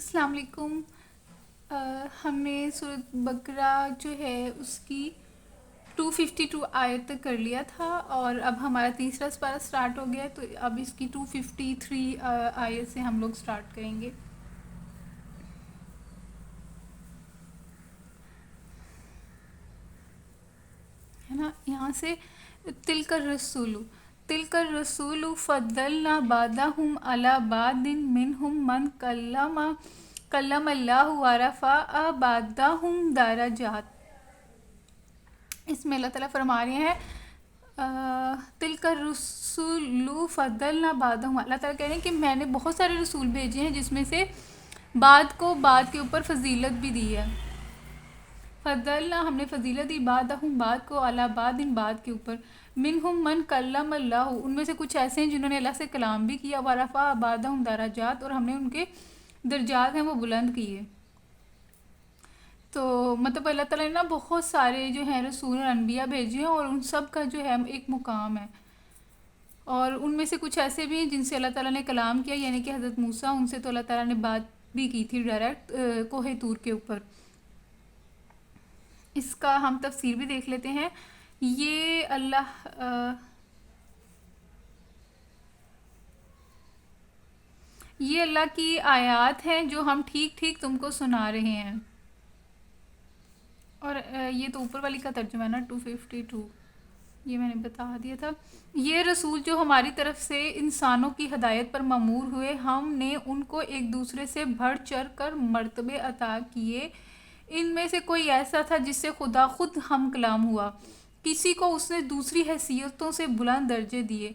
السلام علیکم۔ ہم نے سورۃ بقرہ جو ہے اس کی 252 آیت تک کر لیا تھا، اور اب ہمارا تیسرا سپارہ سٹارٹ ہو گیا ہے، تو اب اس کی 253 آیت سے ہم لوگ سٹارٹ کریں گے۔ ہے نا، یہاں سے تلک الرسول فضلنا بعضهم علی بعض منہم من کلم اللہ ورفع بعضهم درجات۔ اس میں اللہ تعالیٰ فرما رہے ہیں تلک الرسول فضلنا بعضهم، اللہ تعالیٰ کہہ رہے ہیں کہ میں نے بہت سارے رسول بھیجے ہیں جس میں سے بعض کو بعض کے اوپر فضیلت بھی دی ہے۔ فضلنا، ہم نے فضیلت دی، بعضهم بعض کو، علی بعض بعض کے اوپر، منہم من کلم اللہ، ان میں سے کچھ ایسے ہیں جنہوں نے اللہ سے کلام بھی کیا، ورفع بعضهم درجات، اور ہم نے ان کے درجات ہیں وہ بلند کیے۔ تو مطلب اللہ تعالیٰ نے نا بہت سارے جو ہیں رسول اور انبیاء بھیجے ہیں، اور ان سب کا جو ہے ایک مقام ہے، اور ان میں سے کچھ ایسے بھی ہیں جن سے اللہ تعالیٰ نے کلام کیا، یعنی کہ حضرت موسیٰ، ان سے تو اللہ تعالیٰ نے بات بھی کی تھی ڈائریکٹ کوہ طور کے اوپر۔ اس کا ہم تفسیر بھی دیکھ لیتے ہیں۔ یہ اللہ کی آیات ہیں جو ہم ٹھیک ٹھیک تم کو سنا رہے ہیں، اور یہ تو اوپر والی کا ترجمہ ہے نا 252، یہ میں نے بتا دیا تھا۔ یہ رسول جو ہماری طرف سے انسانوں کی ہدایت پر مامور ہوئے، ہم نے ان کو ایک دوسرے سے بڑھ چڑھ کر مرتبے عطا کیے۔ ان میں سے کوئی ایسا تھا جس سے خدا خود ہم کلام ہوا، کسی کو اس نے دوسری حیثیتوں سے بلند درجے دیے۔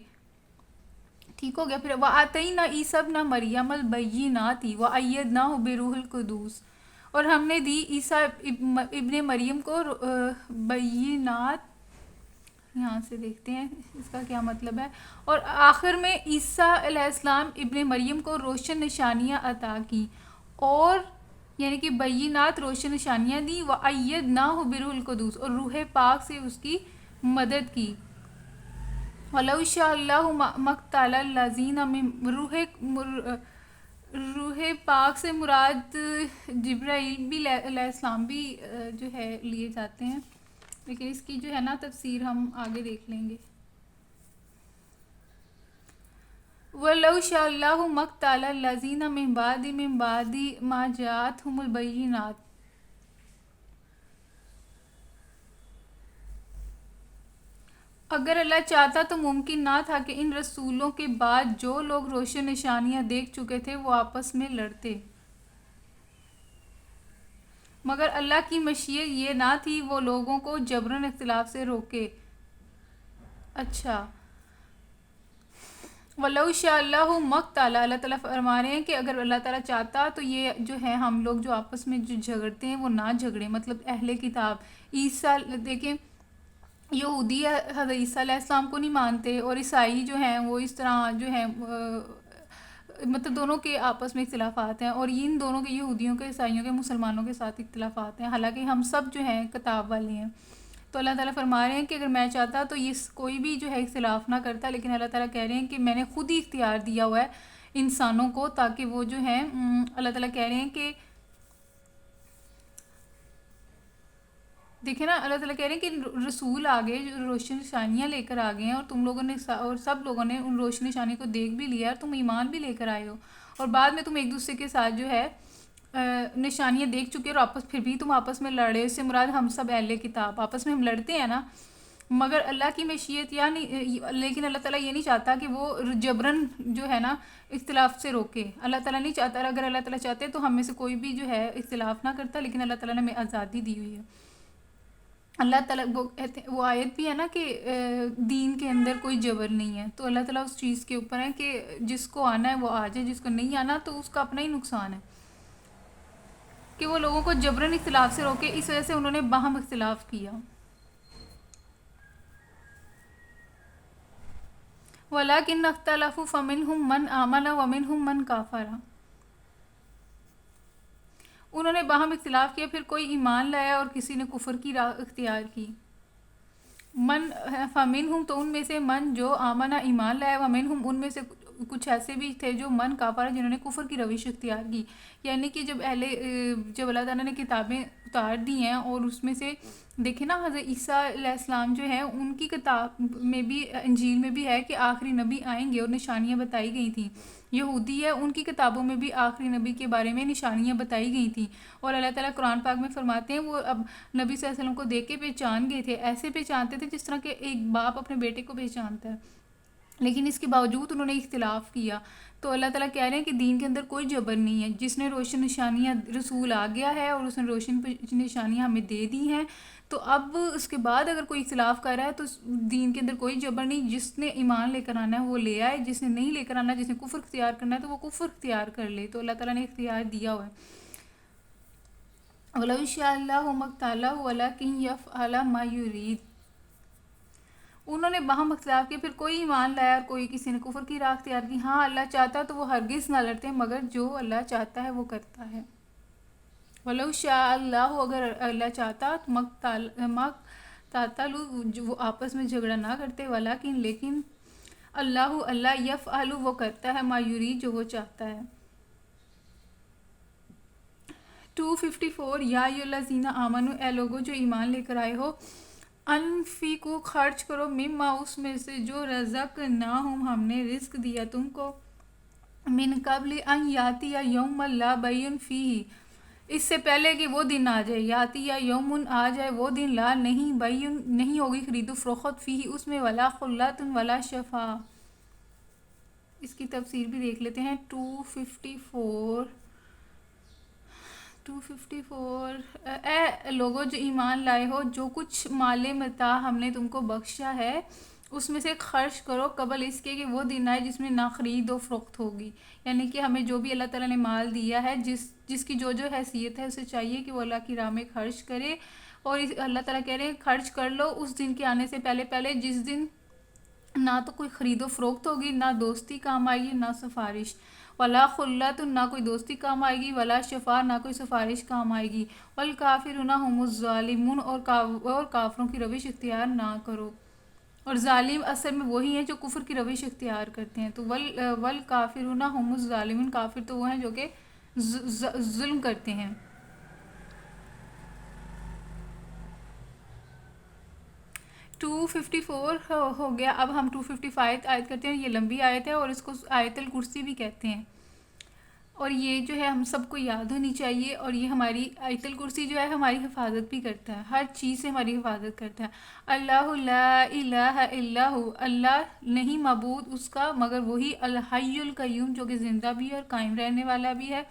ٹھیک ہو گیا۔ پھر وَآتَيْنَا عِیسَیٰ ابْنَ مَرْیَمَ الْبَیِّنَاتِ وَأَیَّدْنَاهُ بِروحِ الْقُدُوسِ، اور ہم نے دی عیسیٰ ابن مریم کو بینات، یہاں سے دیکھتے ہیں اس کا کیا مطلب ہے، اور آخر میں عیسیٰ علیہ السلام ابن مریم کو روشن نشانیاں عطا کی، اور یعنی کہ بینات روشن نشانیاں دی، وَأَیَّدْنَاهُ بِروحِ الْقُدُوسِ، اور روح پاک سے اس کی مدد کی۔ وَلَوْ شَاءَ اللَّهُ مَا اقْتَتَلَ الَّذِينَ روح پاک سے مراد جبرائیل بھی علیہ السلام بھی جو ہے لیے جاتے ہیں، لیکن اس کی جو ہے نا تفسیر ہم آگے دیکھ لیں گے۔ وَلَوْ شَاءَ اللَّهُ مَا اقْتَتَلَ الَّذِينَ مِن بَعْدِ مَا جَاءَتْهُمُ الْبَيِّنَاتُ، اگر اللہ چاہتا تو ممکن نہ تھا کہ ان رسولوں کے بعد جو لوگ روشن نشانیاں دیکھ چکے تھے وہ آپس میں لڑتے، مگر اللہ کی مشیت یہ نہ تھی وہ لوگوں کو جبراً اختلاف سے روکے۔ اچھا، وَلَوْ شَاءَ اللَّهُ مَا اقْتَتَلَ، اللہ تعالیٰ فرما رہے ہیں کہ اگر اللہ تعالیٰ چاہتا تو یہ جو ہے ہم لوگ جو آپس میں جو جھگڑتے ہیں وہ نہ جھگڑیں، مطلب اہل کتاب عیسیٰ، دیکھیں یہودی حضرت عیسیٰ علیہ السلام کو نہیں مانتے، اور عیسائی جو ہیں وہ اس طرح جو ہیں مطلب دونوں کے آپس میں اختلافات ہیں، اور ان دونوں کے یہودیوں کے، عیسائیوں کے، مسلمانوں کے ساتھ اختلافات ہیں، حالانکہ ہم سب جو ہیں کتاب والے ہیں۔ تو اللہ تعالیٰ فرما رہے ہیں کہ اگر میں چاہتا تو یہ کوئی بھی جو ہے اختلاف نہ کرتا، لیکن اللہ تعالیٰ کہہ رہے ہیں کہ میں نے خود ہی اختیار دیا ہوا ہے انسانوں کو، تاکہ وہ جو ہیں اللہ تعالیٰ کہہ رہے ہیں کہ دیکھیں نا، اللہ تعالیٰ کہہ رہے ہیں کہ رسول آگے جو روشن نشانیاں لے کر آگے ہیں، اور تم لوگوں نے اور سب لوگوں نے ان روشن نشانی کو دیکھ بھی لیا، اور تم ایمان بھی لے کر آئے ہو، اور بعد میں تم ایک دوسرے کے ساتھ جو ہے نشانیاں دیکھ چکے، اور پھر بھی تم آپس میں لڑے، اس سے مراد ہم سب اہل کتاب آپس میں ہم لڑتے ہیں نا، مگر اللہ کی مشیت لیکن اللہ تعالیٰ یہ نہیں چاہتا کہ وہ جبراً جو ہے نا اختلاف سے روکے۔ اللہ تعالیٰ نہیں چاہتا، اگر اللہ تعالیٰ چاہتے تو ہم میں سے کوئی بھی جو ہے اختلاف نہ کرتا، لیکن اللہ تعالیٰ نے ہمیں آزادی دی ہوئی ہے۔ اللہ تعالیٰ وہ آیت بھی ہے نا کہ دین کے اندر کوئی جبر نہیں ہے، تو اللہ تعالیٰ اس چیز کے اوپر ہے کہ جس کو آنا ہے وہ آ جائے، جس کو نہیں آنا تو اس کا اپنا ہی نقصان ہے، کہ وہ لوگوں کو جبراً اختلاف سے روکے، اس وجہ سے انہوں نے باہم اختلاف کیا۔ وَلَٰكِنَّ اخْتَلَفُوا فَمِنْهُم مَّنْ آمَنَ وَمِنْهُم مَّنْ كَفَرَ، انہوں نے باہم اختلاف کیا، پھر کوئی ایمان لایا اور کسی نے کفر کی راہ اختیار کی۔ من فَمِنْهُم، تو ان میں سے، من جو آمنہ ایمان لایا، وَمِنْهُم ان میں سے کچھ ایسے بھی تھے جو من کافر جنہوں نے کفر کی روش اختیار کی، یعنی کہ جب اللہ تعالیٰ نے کتابیں اتار دی ہیں اور اس میں سے دیکھیں نا حضرت عیسیٰ علیہ السلام جو ہیں ان کی کتاب میں بھی، انجیل میں بھی ہے کہ آخری نبی آئیں گے اور نشانیاں بتائی گئی تھیں. یہودی ہے، ان کی کتابوں میں بھی آخری نبی کے بارے میں نشانیاں بتائی گئی تھیں، اور اللہ تعالیٰ قرآن پاک میں فرماتے ہیں وہ اب نبی صلی اللہ علیہ وسلم کو دیکھ کے پہچان گئے تھے، ایسے پہچانتے تھے جس طرح کہ ایک باپ اپنے بیٹے کو پہچانتا ہے، لیکن اس کے باوجود انہوں نے اختلاف کیا. تو اللہ تعالیٰ کہہ رہے ہیں کہ دین کے اندر کوئی جبر نہیں ہے، جس نے روشن نشانیاں، رسول آ گیا ہے اور اس نے روشن نشانیاں ہمیں دے دی ہیں، تو اب اس کے بعد اگر کوئی اختلاف کر رہا ہے تو دین کے اندر کوئی جبر نہیں. جس نے ایمان لے کر آنا ہے وہ لے آئے، جس نے نہیں لے کر آنا، جس نے کفر اختیار کرنا ہے تو وہ کفر اختیار کر لے. تو اللہ تعالیٰ نے اختیار دیا ہوا ہے. وَلَوْ شَاءَ اللَّهُ مَا اقْتَتَلُوا وَلَٰكِن يَفْعَلُ مَا يُرِيدُ. انہوں نے باہم اختلاف کیا، پھر کوئی ایمان لایا اور کوئی کسی نے کفر کی راہ اختیار کی. ہاں اللہ چاہتا تو وہ ہرگز نہ لڑتے، مگر جو اللہ چاہتا ہے وہ کرتا ہے. وَلَوْ شَاءَ اللَّهُ، اگر اللہ چاہتا مَقْتَتَلُوا، جو وہ آپس میں جھگڑا نہ کرتے، ولیکن لیکن اللہ یفعل، وہ کرتا ہے، ما یرید، جو وہ چاہتا ہے. 254 یا ایھا الذین آمنوا، اے لوگو جو ایمان لے کر آئے ہو، انفقوا، خرچ کرو، مما، اس میں سے، جو رزقناہم، ہم نے رزق دیا تم کو، من قبل ان یاتی یوم لا بیع فیہ، اس سے پہلے کہ وہ دن آ جائے، یاتی یا یومن، آ جائے وہ دن، لا نہیں، بیع نہیں ہوگی خرید و فروخت، فیہ اس میں، ولا خلۃ ولا شفاع. اس کی تفسیر بھی دیکھ لیتے ہیں. 254 اے لوگو جو ایمان لائے ہو، جو کچھ مال متاع ہم نے تم کو بخشا ہے اس میں سے خرچ کرو، قبل اس کے کہ وہ دن آئے جس میں نہ خرید و فروخت ہوگی. یعنی کہ ہمیں جو بھی اللہ تعالیٰ نے مال دیا ہے، جس کی جو حیثیت ہے، اسے چاہیے کہ وہ اللہ کی راہ میں خرچ کرے. اور اللہ تعالیٰ کہہ رہے ہیں خرچ کر لو اس دن کے آنے سے پہلے جس دن نہ تو کوئی خرید و فروخت ہوگی، نہ دوستی کام آئے گی، نہ سفارش. ولا خلۃ، نہ کوئی دوستی کام آئے گی، ولا شفاع، نہ کوئی سفارش کام آئے گی. والکافرون هم الظالمون، اور کافروں کی روش اختیار نہ کرو. اور ظالم اصل میں وہی ہیں جو کفر کی روش اختیار کرتے ہیں. تو والکافرون هم الظالمون، کافر تو وہ ہیں جو کہ ظلم کرتے ہیں. 254 ہو گیا. اب ہم 255 آیت کرتے ہیں. یہ لمبی آیت ہے اور اس کو آیت الکرسی بھی کہتے ہیں، اور یہ جو ہے ہم سب کو یاد ہونی چاہیے. اور یہ ہماری آیت الکرسی جو ہے ہماری حفاظت بھی کرتا ہے، ہر چیز سے ہماری حفاظت کرتا ہے. اللہ لا الہ الا ہو، اللہ نہیں معبود اس کا مگر وہی، الحی القیوم، جو کہ زندہ بھی ہے اور قائم رہنے والا بھی ہے.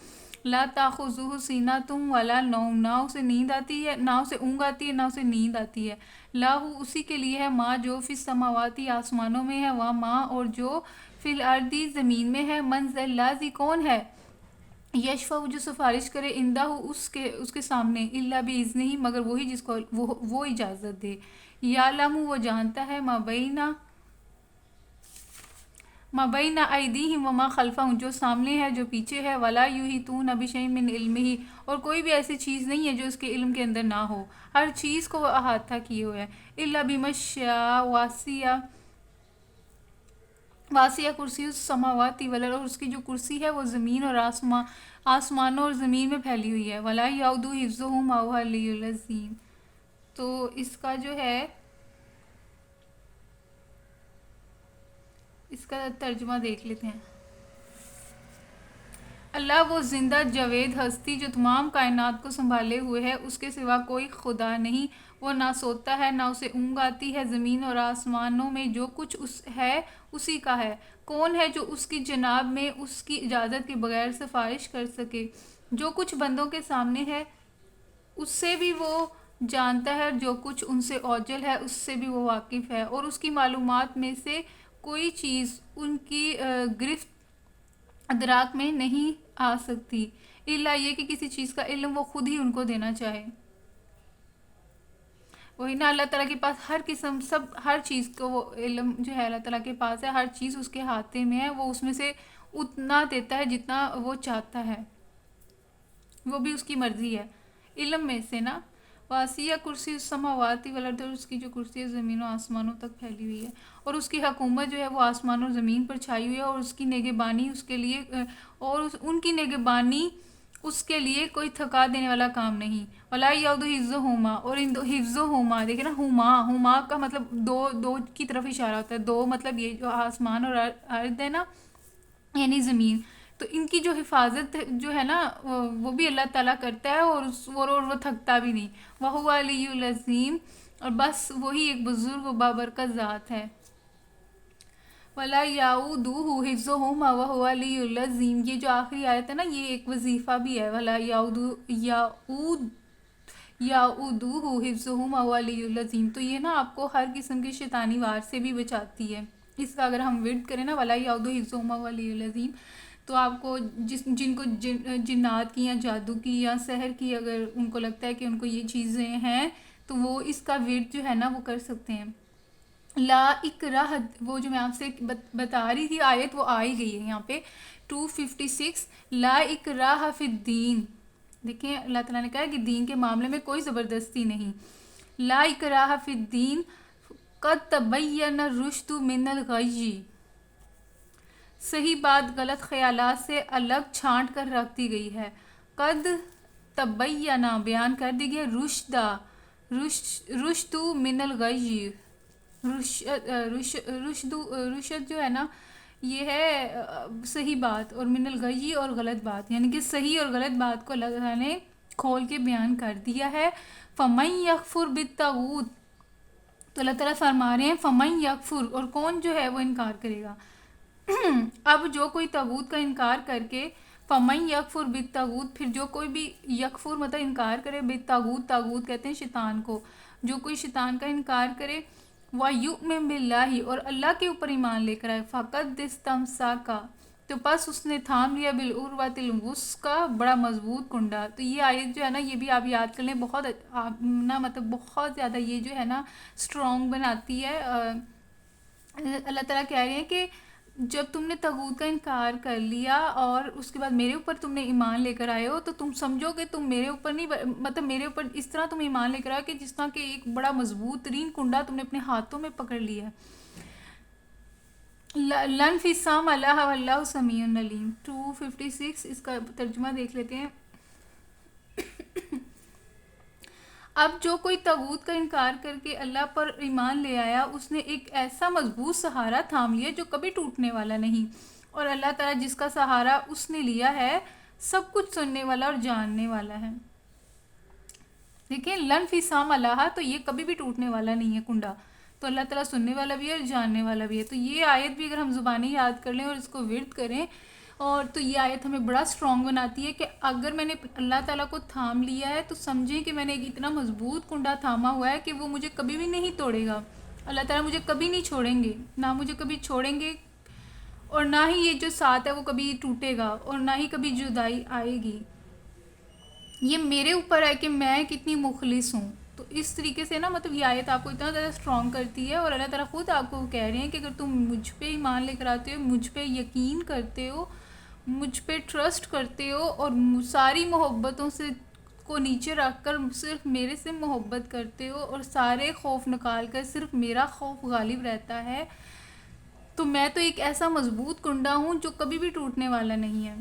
لا تاخذہ سینۃ ولا نوم، نہ اسے نیند آتی ہے، نہ اسے اونگ آتی ہے، نہ اسے نیند آتی ہے. لاہ، اسی کے لیے ہے، ما، جو فی السماواتی، آسمانوں میں ہے، ما، اور جو فی الارض، زمین میں ہے. من ذا الذی، کون ہے، یشفع، جو سفارش کرے، عندہ، اس کے سامنے، الا باذنہ، مگر وہی جس کو وہ اجازت دے. یعلم، وہ جانتا ہے، ما بین ایدیہم وما خلفہم، جو سامنے ہے جو پیچھے ہے. ولا یحیطون بشیء من علمہ، اور کوئی بھی ایسی چیز نہیں ہے جو اس کے علم کے اندر نہ ہو، ہر چیز کو وہ احاطہ کیے ہوئے ہے. الا بما شاء، واسع کرسی السماوات والارض، اور اس کی جو کرسی ہے وہ زمین اور آسمانوں اور زمین میں پھیلی ہوئی ہے. ولا یعود حفظہما وهو العلی العظیم. تو اس کا جو ہے، اس کا ترجمہ دیکھ لیتے ہیں. اللہ وہ زندہ جاوید ہستی جو تمام کائنات کو سنبھالے ہوئے ہے، اس کے سوا کوئی خدا نہیں. وہ نہ سوتا ہے نہ اسے اونگ آتی ہے. زمین اور آسمانوں میں جو کچھ ہے اسی کا ہے. کون ہے جو اس کی جناب میں اس کی اجازت کے بغیر سفارش کر سکے؟ جو کچھ بندوں کے سامنے ہے اس سے بھی وہ جانتا ہے، جو کچھ ان سے اوجل ہے اس سے بھی وہ واقف ہے. اور اس کی معلومات میں سے کوئی چیز ان کی گرفت ادراک میں نہیں آ سکتی، الا یہ کہ کسی چیز کا علم وہ خود ہی ان کو دینا چاہے. وہی نا، اللہ تعالیٰ کے پاس ہر قسم، ہر چیز کو وہ علم جو ہے اللہ تعالیٰ کے پاس ہے، ہر چیز اس کے ہاتھے میں ہے. وہ اس میں سے اتنا دیتا ہے جتنا وہ چاہتا ہے، وہ بھی اس کی مرضی ہے. علم میں سے نا، واسیہ کرسی السماواتی والارض، اور اس کی جو کرسی ہے زمین و آسمانوں تک پھیلی ہوئی ہے، اور اس کی حکومت جو ہے وہ آسمان اور زمین پر چھائی ہوئی ہے، اور اس کی نگہبانی اس کے لیے ان کی نگہبانی اس کے لیے کوئی تھکا دینے والا کام نہیں۔ ولا یعود حفظہما، اور ان حفظہما دیکھیں نا، ہما کا مطلب دو کی طرف اشارہ ہوتا ہے، دو مطلب یہ جو آسمان اور ارض ہے نا، یعنی زمین، تو ان کی جو حفاظت جو ہے نا وہ بھی اللہ تعالیٰ کرتا ہے، اور وہ تھکتا بھی نہیں۔ وَهُوَ الْعَلِيُّ الْعَظِيمُ، اور بس وہی ایک بزرگ و بابرکت ذات ہے۔ وَلَا يَعُودُهُ حِفْظُهُمَا وَهُوَ الْعَلِيُّ الْعَظِيمُ، یہ جو آخری آیت ہے نا، یہ ایک وظیفہ بھی ہے، وَلَا يَعُودُهُ حِفْظُهُمَا وَهُوَ الْعَلِيُّ الْعَظِيمُ، تو یہ نا آپ کو ہر قسم کے شیطانی وار سے بھی بچاتی ہے۔ اس کا اگر ہم ورد کریں نا، وَلَا يَعُودُهُ حِفْظُهُمَا وَهُوَ الْعَلِيُّ الْعَظِيمُ، تو آپ کو جن کو جنات کی یا جادو کی یا سحر کی اگر ان کو لگتا ہے کہ ان کو یہ چیزیں ہیں، تو وہ اس کا ورد جو ہے نا وہ کر سکتے ہیں۔ لا اکراہ، وہ جو میں آپ سے بتا رہی تھی آیت، وہ آئی گئی ہے یہاں پہ 256، لا اکراہ فی الدین، دیکھیں اللہ تعالیٰ نے کہا کہ دین کے معاملے میں کوئی زبردستی نہیں۔ لا اکراہ فی الدین قد تبین الرشد من الغی، صحیح بات غلط خیالات سے الگ چھانٹ کر رکھ دی گئی ہے۔ قد تبینہ، بیان کر دی گئی، رشد من الغی، رشد جو ہے نا یہ ہے صحیح بات، اور من الغی اور غلط بات، یعنی کہ صحیح اور غلط بات کو اللہ تعالیٰ نے کھول کے بیان کر دیا ہے۔ فَمَن يَكْفُرْ بِالطَّاغُوتِ، تو اللہ تعالیٰ فرما رہے ہیں فَمَن يَكْفُرْ، اور کون جو ہے وہ انکار کرے گا۔ اب جو کوئی طاغوت کا انکار کر کے، فَمَن يَكْفُرْ بِالطَّاغُوتِ، پھر جو کوئی بھی یکفر مطلب انکار کرے، بالطاغوت، طاغوت کہتے ہیں شیطان کو، جو کوئی شیطان کا انکار کرے، وَيُؤْمِن بِاللَّهِ، اور اللہ کے اوپر ایمان لے کر آئے، فَقَدْ اسْتَمْسَكَ، تو بس اس نے تھام لیا، بِالْعُرْوَةِ الْوُثْقَىٰ، بڑا مضبوط کنڈا۔ تو یہ آیت جو ہے نا یہ بھی آپ یاد کر لیں، بہت نا مطلب بہت زیادہ یہ جو ہے نا اسٹرانگ بناتی ہے۔ اللہ تعالیٰ کہہ رہے ہیں کہ جب تم نے طاغوت کا انکار کر لیا اور اس کے بعد میرے اوپر تم نے ایمان لے کر آئے ہو، تو تم سمجھو کہ تم میرے اوپر نہیں، مطلب میرے اوپر اس طرح تم ایمان لے کر آئے کہ جس طرح کہ ایک بڑا مضبوط ترین کنڈا تم نے اپنے ہاتھوں میں پکڑ لیا ہے۔ لَنْفِصَامَ اللَّهُ وَاللَّهُ سَمِيعٌ عَلِيمٌ 256، اس کا ترجمہ دیکھ لیتے ہیں۔ اب جو کوئی طاغوت کا انکار کر کے اللہ پر ایمان لے آیا، اس نے ایک ایسا مضبوط سہارا تھام لیا جو کبھی ٹوٹنے والا نہیں، اور اللہ تعالیٰ جس کا سہارا اس نے لیا ہے سب کچھ سننے والا اور جاننے والا ہے۔ دیکھیں لَنْفِصَامَ اللَّهُ، تو یہ کبھی بھی ٹوٹنے والا نہیں ہے کنڈا، تو اللہ تعالیٰ سننے والا بھی ہے اور جاننے والا بھی ہے۔ تو یہ آیت بھی اگر ہم زبانی یاد کر لیں اور اس کو ورد کریں، اور تو یہ آیت ہمیں بڑا اسٹرانگ بناتی ہے کہ اگر میں نے اللہ تعالیٰ کو تھام لیا ہے تو سمجھیں کہ میں نے ایک اتنا مضبوط کنڈا تھاما ہوا ہے کہ وہ مجھے کبھی بھی نہیں توڑے گا۔ اللہ تعالیٰ مجھے کبھی نہیں چھوڑیں گے، نہ مجھے کبھی چھوڑیں گے، اور نہ ہی یہ جو ساتھ ہے وہ کبھی ٹوٹے گا، اور نہ ہی کبھی جدائی آئے گی۔ یہ میرے اوپر ہے کہ میں کتنی مخلص ہوں۔ تو اس طریقے سے نا مطلب یہ آیت آپ کو اتنا زیادہ اسٹرانگ کرتی ہے، اور اللہ تعالیٰ خود آپ کو کہہ رہے ہیں کہ اگر تم مجھ پہ ایمان لے کر آتے ہو، مجھ پہ یقین کرتے ہو، مجھ پہ ٹرسٹ کرتے ہو، اور ساری محبتوں سے کو نیچے رکھ کر صرف میرے سے محبت کرتے ہو، اور سارے خوف نکال کر صرف میرا خوف غالب رہتا ہے، تو میں تو ایک ایسا مضبوط کنڈا ہوں جو کبھی بھی ٹوٹنے والا نہیں ہے۔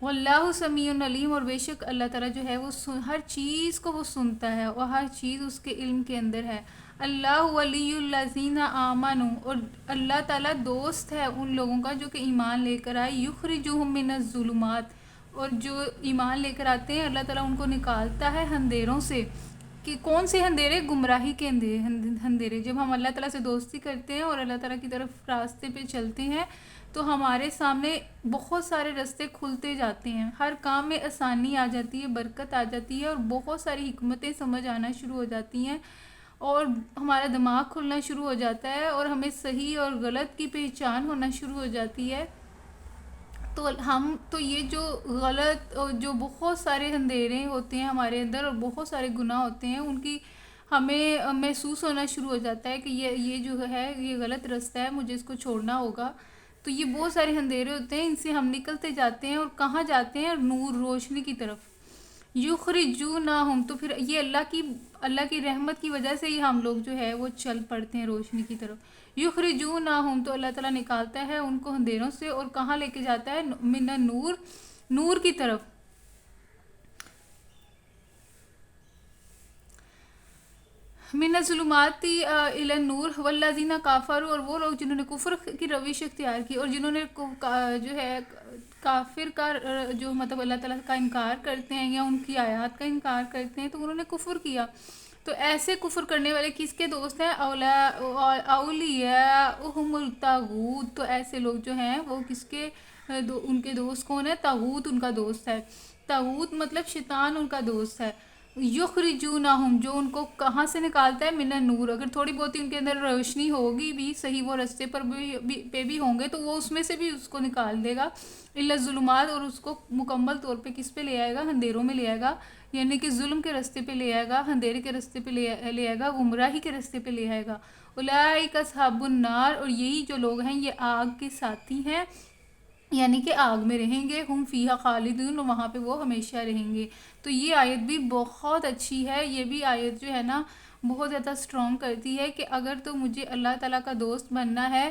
واللہ سمیع علیم، اور بے شک اللہ تعالیٰ جو ہے وہ ہر چیز کو وہ سنتا ہے، اور ہر چیز اس کے علم کے اندر ہے۔ اللہ ولی الذین آمنوا، اور اللہ تعالیٰ دوست ہے ان لوگوں کا جو کہ ایمان لے کر آئے، یخرجہم من الظلمات، اور جو ایمان لے کر آتے ہیں اللہ تعالیٰ ان کو نکالتا ہے اندھیروں سے، کہ کون سے اندھیرے؟ گمراہی کے اندھیرے۔ جب ہم اللہ تعالیٰ سے دوستی کرتے ہیں اور اللہ تعالیٰ کی طرف راستے پہ چلتے ہیں تو ہمارے سامنے بہت سارے راستے کھلتے جاتے ہیں، ہر کام میں آسانی آ جاتی ہے، برکت آ جاتی ہے، اور بہت ساری حکمتیں سمجھ آنا شروع ہو جاتی ہیں، اور ہمارا دماغ کھلنا شروع ہو جاتا ہے، اور ہمیں صحیح اور غلط کی پہچان ہونا شروع ہو جاتی ہے۔ تو یہ جو غلط اور جو بہت سارے اندھیرے ہوتے ہیں ہمارے اندر، اور بہت سارے گناہ ہوتے ہیں، ان کی ہمیں محسوس ہونا شروع ہو جاتا ہے کہ یہ جو ہے یہ غلط راستہ ہے، مجھے اس کو چھوڑنا ہوگا۔ تو یہ بہت سارے اندھیرے ہوتے ہیں، ان سے ہم نکلتے جاتے ہیں، اور کہاں جاتے ہیں؟ نور، روشنی کی طرف۔ یخرجونہم، تو پھر یہ اللہ کی رحمت کی وجہ سے ہی ہم لوگ جو ہے وہ چل پڑتے ہیں روشنی کی طرف. یخرجونہم، تو اللہ تعالیٰ نکالتا ہے ان کو اندھیروں سے، اور کہاں لے کے جاتا ہے؟ من النور، نور کی طرف. من الظلمات الی النور والذین کفروا، اور وہ لوگ جنہوں نے کفر کی روش اختیار کی، اور جنہوں نے جو ہے کافر کا جو مطلب اللہ تعالیٰ کا انکار کرتے ہیں یا ان کی آیات کا انکار کرتے ہیں، تو انہوں نے کفر کیا. تو ایسے کفر کرنے والے کس کے دوست ہیں؟ اولیاءہم الطاغوت. تو ایسے لوگ جو ہیں وہ کس کے ان کے دوست کون ہے؟ طاغوت ان کا دوست ہے. طاغوت مطلب شیطان ان کا دوست ہے. یخرجونہم، جو ان کو کہاں سے نکالتا ہے؟ من النور. اگر تھوڑی بہت ان کے اندر روشنی ہوگی بھی صحیح، وہ رستے پر پہ بھی ہوں گے، تو وہ اس میں سے بھی اس کو نکال دے گا. الا الظلمات، اور اس کو مکمل طور پہ کس پہ لے آئے گا؟ اندھیروں میں لے آئے گا، یعنی کہ ظلم کے راستے پہ لے آئے گا، اندھیرے کے راستے پہ لے آئے گا، گمراہی کے راستے پہ لے آئے گا. اولئک اصحاب النار، اور یہی جو لوگ ہیں یہ آگ کے ساتھی ہیں، یعنی کہ آگ میں رہیں گے. ہم فیہا خالدون، وہاں پہ وہ ہمیشہ رہیں گے. تو یہ آیت بھی بہت اچھی ہے. یہ بھی آیت جو ہے نا بہت زیادہ سٹرونگ کرتی ہے کہ اگر تو مجھے اللہ تعالیٰ کا دوست بننا ہے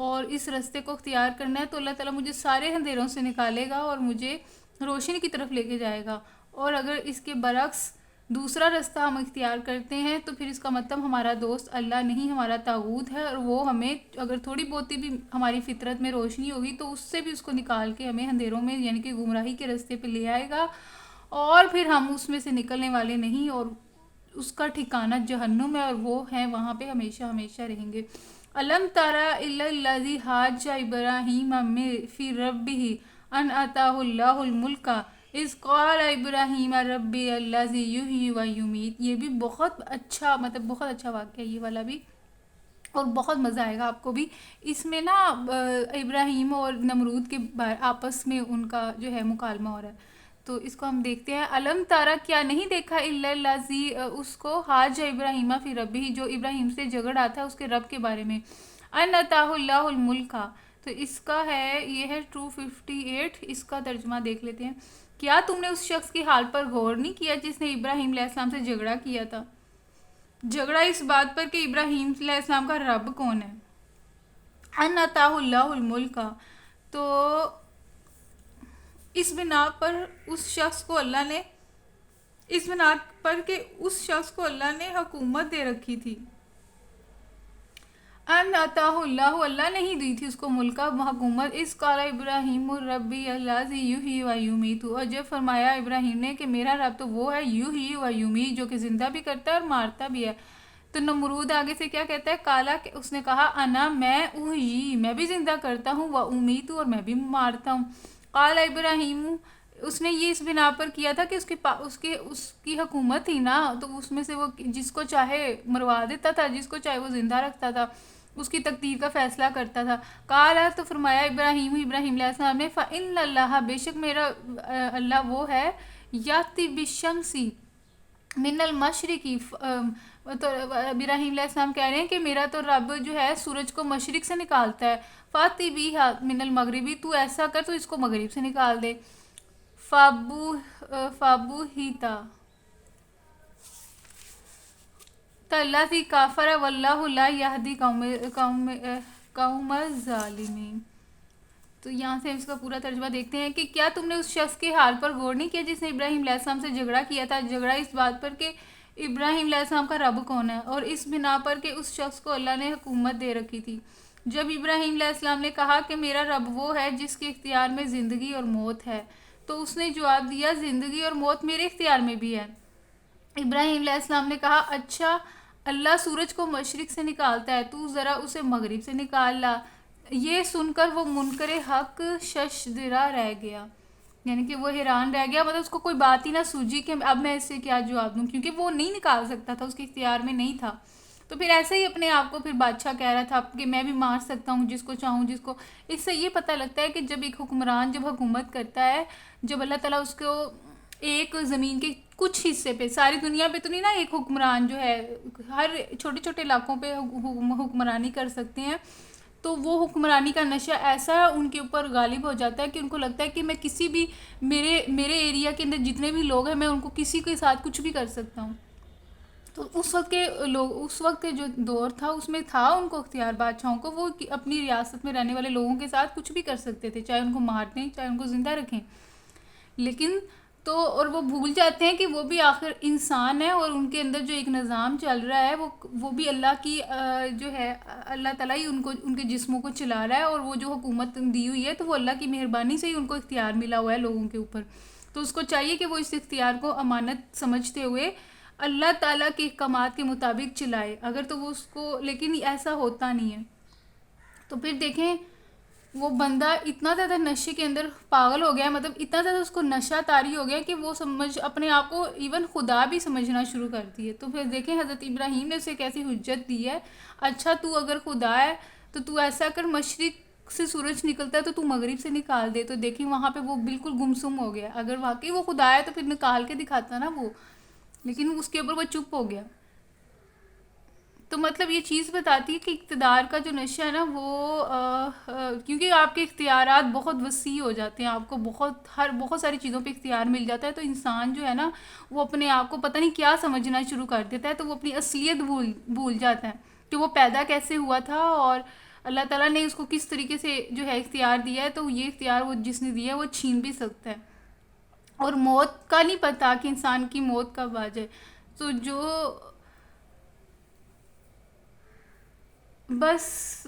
اور اس راستے کو اختیار کرنا ہے، تو اللہ تعالیٰ مجھے سارے اندھیروں سے نکالے گا اور مجھے روشنی کی طرف لے کے جائے گا. اور اگر اس کے برعکس دوسرا راستہ ہم اختیار کرتے ہیں، تو پھر اس کا مطلب ہمارا دوست اللہ نہیں، ہمارا طاغوت ہے، اور وہ ہمیں اگر تھوڑی بہت بھی ہماری فطرت میں روشنی ہوگی تو اس سے بھی اس کو نکال کے ہمیں اندھیروں میں یعنی کہ گمراہی کے راستے پہ لے آئے گا، اور پھر ہم اس میں سے نکلنے والے نہیں، اور اس کا ٹھکانہ جہنم ہے، اور وہ ہیں وہاں پہ ہمیشہ ہمیشہ رہیں گے. الم تری الی الذی حاج ابراہیم فی ربہ ان آتاہ اللہ الملک اذ قال ابراہیم ربی الذی یحیی و یمیت. یہ بھی بہت اچھا مطلب بہت اچھا واقعہ ہے یہ والا بھی، اور بہت مزہ آئے گا آپ کو بھی. اس میں نا ابراہیم اور نمرود کے آپس میں ان کا جو ہے مکالمہ ہو رہا ہے، تو اس کو ہم دیکھتے ہیں. علم تارا، کیا نہیں دیکھا؟ الا الذی، اس کو حاج ابراہیم فی ربہ، جو ابراہیم سے جھگڑ آتا ہے اس کے رب کے بارے میں. ان اتاہ اللہ الملک، تو اس کا ہے یہ ہے 258. اس کا ترجمہ دیکھ لیتے ہیں. کیا تم نے اس شخص کی حال پر غور نہیں کیا جس نے ابراہیم علیہ السلام سے جھگڑا کیا تھا؟ جھگڑا اس بات پر کہ ابراہیم علیہ السلام کا رب کون ہے. ان اتاہ اللہ الملک، تو اس بنا پر اس شخص کو اللہ نے حکومت دے رکھی تھی. ان اتاہ اللہ، اللہ نہیں دی تھی اس کو ملک حکومت. اس قال ابراہیم ربی الذی یحیی و یمیت، اور جب فرمایا ابراہیم نے کہ میرا رب تو وہ ہے یحیی و یمیت، جو کہ زندہ بھی کرتا ہے اور مارتا بھی ہے. تو نمرود آگے سے کیا کہتا ہے؟ کالا، کہ اس نے کہا انا، میں احیی، میں بھی زندہ کرتا ہوں، و امیت، اور میں بھی مارتا ہوں. قال ابراہیم، اس نے یہ اس بنا پر کیا تھا کہ اس کی حکومت تھی نا، تو اس میں سے وہ جس کو چاہے مروا دیتا تھا، جس کو چاہے وہ زندہ رکھتا تھا، اس کی تقدیر کا فیصلہ کرتا تھا. قال، تو فرمایا ابراہیم علیہ السلام نے، فإن اللہ، بے شک میرا اللہ وہ ہے، یاتی بالشمسی من المشرقی. تو ابراہیم علیہ السلام کہہ رہے ہیں کہ میرا تو رب جو ہے سورج کو مشرق سے نکالتا ہے. فاتی بھی من المغربی، تو ایسا کر تو اس کو مغرب سے نکال دے. فابو ہیتا تلذی کافر واللہ لا یہدی قوم الظالمین. تو یہاں سے ہم اس کا پورا ترجمہ دیکھتے ہیں کہ کیا تم نے اس شخص کے حال پر غور نہیں کیا جس نے ابراہیم علیہ السلام سے جھگڑا کیا تھا؟ جھگڑا اس بات پر کہ ابراہیم علیہ السلام کا رب کون ہے، اور اس بنا پر کہ اس شخص کو اللہ نے حکومت دے رکھی تھی. جب ابراہیم علیہ السلام نے کہا کہ میرا رب وہ ہے جس کے اختیار میں زندگی اور موت ہے، تو اس نے جواب دیا زندگی اور موت میرے اختیار میں بھی ہے. ابراہیم علیہ السلام نے کہا اچھا، اللہ سورج کو مشرق سے نکالتا ہے، تو ذرا اسے مغرب سے نکال لا. یہ سن کر وہ منکر حق ششدرا رہ گیا، یعنی کہ وہ حیران رہ گیا، مطلب اس کو کوئی بات ہی نہ سوجی کہ اب میں اس سے کیا جواب دوں، کیونکہ وہ نہیں نکال سکتا تھا، اس کے اختیار میں نہیں تھا. تو پھر ایسے ہی اپنے آپ کو پھر بادشاہ کہہ رہا تھا کہ میں بھی مار سکتا ہوں جس کو چاہوں جس کو. اس سے یہ پتہ لگتا ہے کہ جب ایک حکمران جب حکومت کرتا ہے، جب اللہ تعالیٰ اس کو ایک زمین کے کچھ حصے پہ، ساری دنیا پہ تو نہیں نا ایک حکمران جو ہے ہر چھوٹے چھوٹے علاقوں پہ حکمرانی کر سکتے ہیں، تو وہ حکمرانی کا نشہ ایسا ان کے اوپر غالب ہو جاتا ہے کہ ان کو لگتا ہے کہ میں کسی بھی میرے ایریا کے اندر جتنے بھی لوگ ہیں میں ان کو کسی کے ساتھ کچھ بھی کر سکتا ہوں. تو اس وقت کے جو دور تھا اس میں تھا ان کو اختیار بادشاہوں کو، وہ اپنی ریاست میں رہنے والے لوگوں کے ساتھ کچھ بھی کر سکتے تھے، چاہے ان کو مار دیں چاہے ان کو زندہ رکھیں. لیکن اور وہ بھول جاتے ہیں کہ وہ بھی آخر انسان ہے، اور ان کے اندر جو ایک نظام چل رہا ہے وہ بھی اللہ کی جو ہے اللہ تعالیٰ ہی ان کے جسموں کو چلا رہا ہے، اور وہ جو حکومت دی ہوئی ہے تو وہ اللہ کی مہربانی سے ہی ان کو اختیار ملا ہوا ہے لوگوں کے اوپر. تو اس کو چاہیے کہ وہ اس اختیار کو امانت سمجھتے ہوئے اللہ تعالیٰ کے احکامات کے مطابق چلائے. اگر تو وہ اس کو، لیکن ایسا ہوتا نہیں ہے. تو پھر دیکھیں وہ بندہ اتنا زیادہ نشے کے اندر پاگل ہو گیا ہے، مطلب اتنا زیادہ اس کو نشہ طاری ہو گیا کہ وہ اپنے آپ کو ایون خدا بھی سمجھنا شروع کرتی ہے. تو پھر دیکھیں حضرت ابراہیم نے اسے کیسی حجت دی ہے. اچھا تو اگر خدا ہے تو ایسا کر، مشرق سے سورج نکلتا ہے تو مغرب سے نکال دے. تو دیکھیں وہاں پہ وہ بالکل گمسم ہو گیا. اگر واقعی وہ خدا ہے تو پھر نکال کے دکھاتا نا وہ، لیکن اس کے اوپر وہ چپ ہو گیا. تو مطلب یہ چیز بتاتی ہے کہ اقتدار کا جو نشہ ہے نا وہ کیونکہ آپ کے اختیارات بہت وسیع ہو جاتے ہیں، آپ کو بہت ساری چیزوں پہ اختیار مل جاتا ہے، تو انسان جو ہے نا وہ اپنے آپ کو پتہ نہیں کیا سمجھنا شروع کر دیتا ہے. تو وہ اپنی اصلیت بھول جاتا ہے کہ وہ پیدا کیسے ہوا تھا اور اللہ تعالیٰ نے اس کو کس طریقے سے جو ہے اختیار دیا ہے. تو یہ اختیار وہ جس نے دیا ہے وہ چھین بھی سکتا ہے. اور موت کا نہیں پتہ کہ انسان کی موت کب آ جائے. تو جو بس